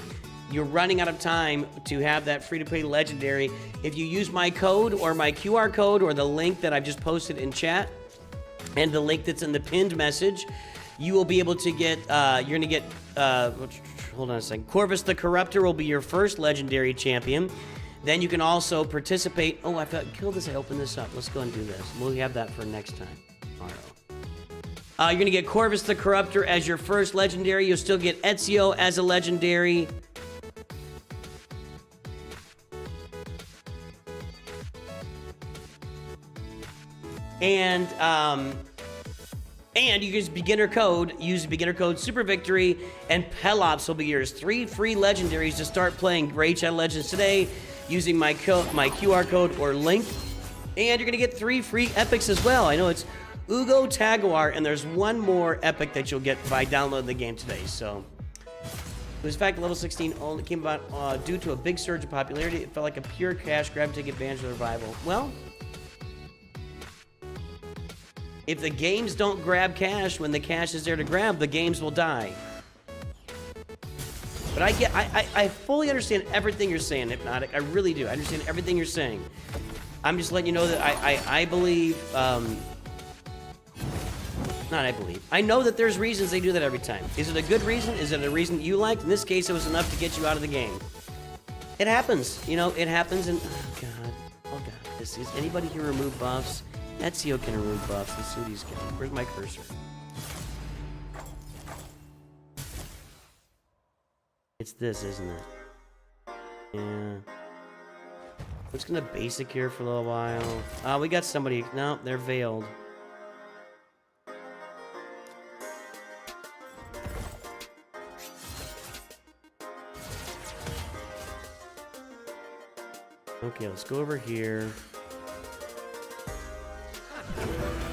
Speaker 1: you're running out of time to have that free-to-play legendary. If you use my code or my QR code or the link that I've just posted in chat and the link that's in the pinned message, you will be able to get, you're going to get, hold on a second. Corvus the Corruptor will be your first legendary champion. Then you can also participate. Oh, I killed this. I opened this up. Let's go and do this. We'll have that for next time. You're going to get Corvus the Corruptor as your first legendary. You'll still get Ezio as a legendary. And you use beginner code, Super Victory, and Pelops will be yours. 3 free legendaries to start playing Raid Shadow Legends today using my QR code or link. And you're going to get 3 free epics as well. I know it's Ugo Taguar, and there's one more epic that you'll get by downloading the game today. So, it was in fact level 16 only came about due to a big surge in popularity. It felt like a pure cash grab to take advantage of the revival. Well, if the games don't grab cash when the cash is there to grab, the games will die. But I fully understand everything you're saying, Hypnotic. I really do. I understand everything you're saying. I'm just letting you know that I believe, I know that there's reasons they do that every time. Is it a good reason? Is it a reason you liked? In this case, it was enough to get you out of the game. It happens. You know, it happens, and oh god. Is anybody here remove buffs? Ezio can remove buffs, and Sudi's can. Where's my cursor? It's this, isn't it? Yeah. I'm just gonna basic here for a little while. We got somebody. No, they're veiled. Okay, let's go over here.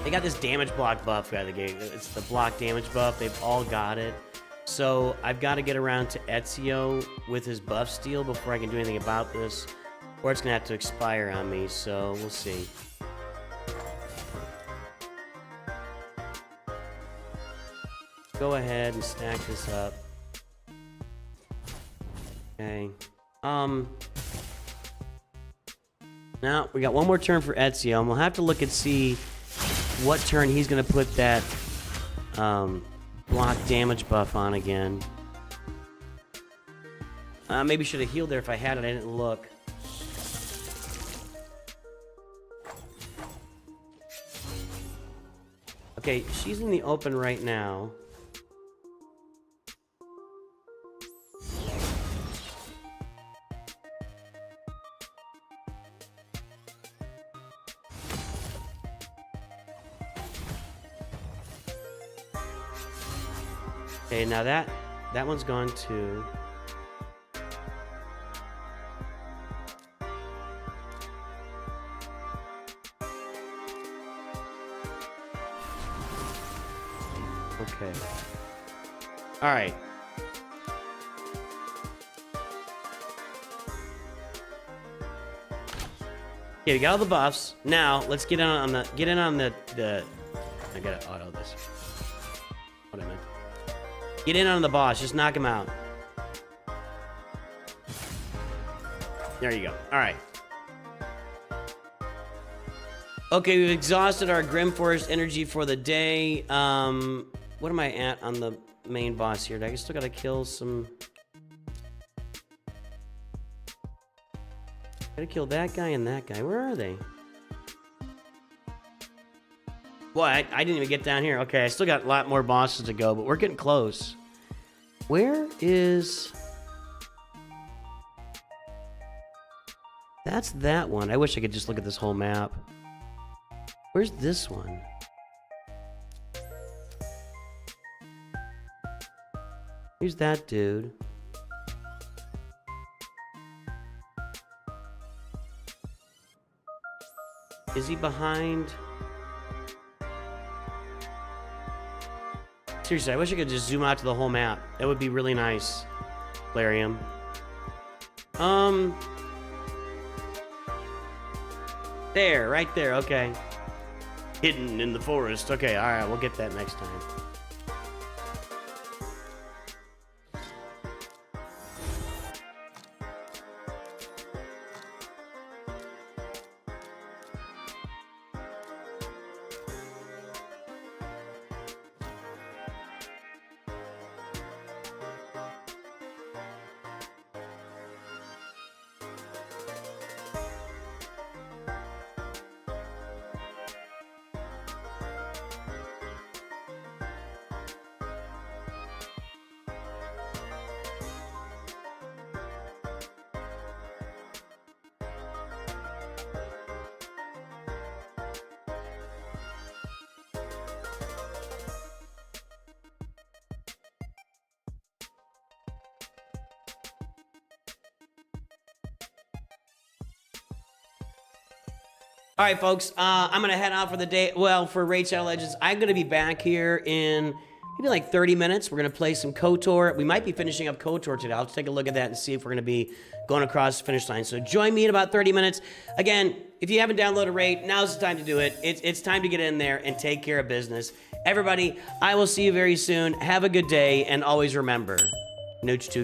Speaker 1: They got this damage block buff out of the gate. It's the block damage buff. They've all got it. So I've got to get around to Ezio with his buff steal before I can do anything about this, or it's gonna have to expire on me. So we'll see. Go ahead and stack this up. Okay. Now we got one more turn for Ezio, and we'll have to look and see what turn he's gonna put that block damage buff on again. Maybe should have healed there if I had it. I didn't look. Okay, she's in the open right now. Okay, now that one's gone too. Okay. All right. Okay, we got all the buffs. Now let's get in on the I gotta auto this. What I meant. Get in on the boss. Just knock him out. There you go. All right. Okay, we've exhausted our Grim Forest energy for the day. What am I at on the main boss here? I still gotta kill some... Gotta kill that guy and that guy. Where are they? Well, I didn't even get down here. Okay, I still got a lot more bosses to go, but we're getting close. Where is... That's that one. I wish I could just look at this whole map. Where's this one? Who's that dude? Is he behind? Seriously, I wish I could just zoom out to the whole map. That would be really nice. Larium. There, right there, okay. Hidden in the forest. Okay, alright, we'll get that next time. All right, folks, I'm going to head out for the day. Well, for Raid Shadow Legends, I'm going to be back here in maybe like 30 minutes. We're going to play some KOTOR. We might be finishing up KOTOR today. I'll take a look at that and see if we're going to be going across the finish line. So join me in about 30 minutes. Again, if you haven't downloaded Raid, now's the time to do it. It's time to get in there and take care of business. Everybody, I will see you very soon. Have a good day, and always remember, Nooch 2.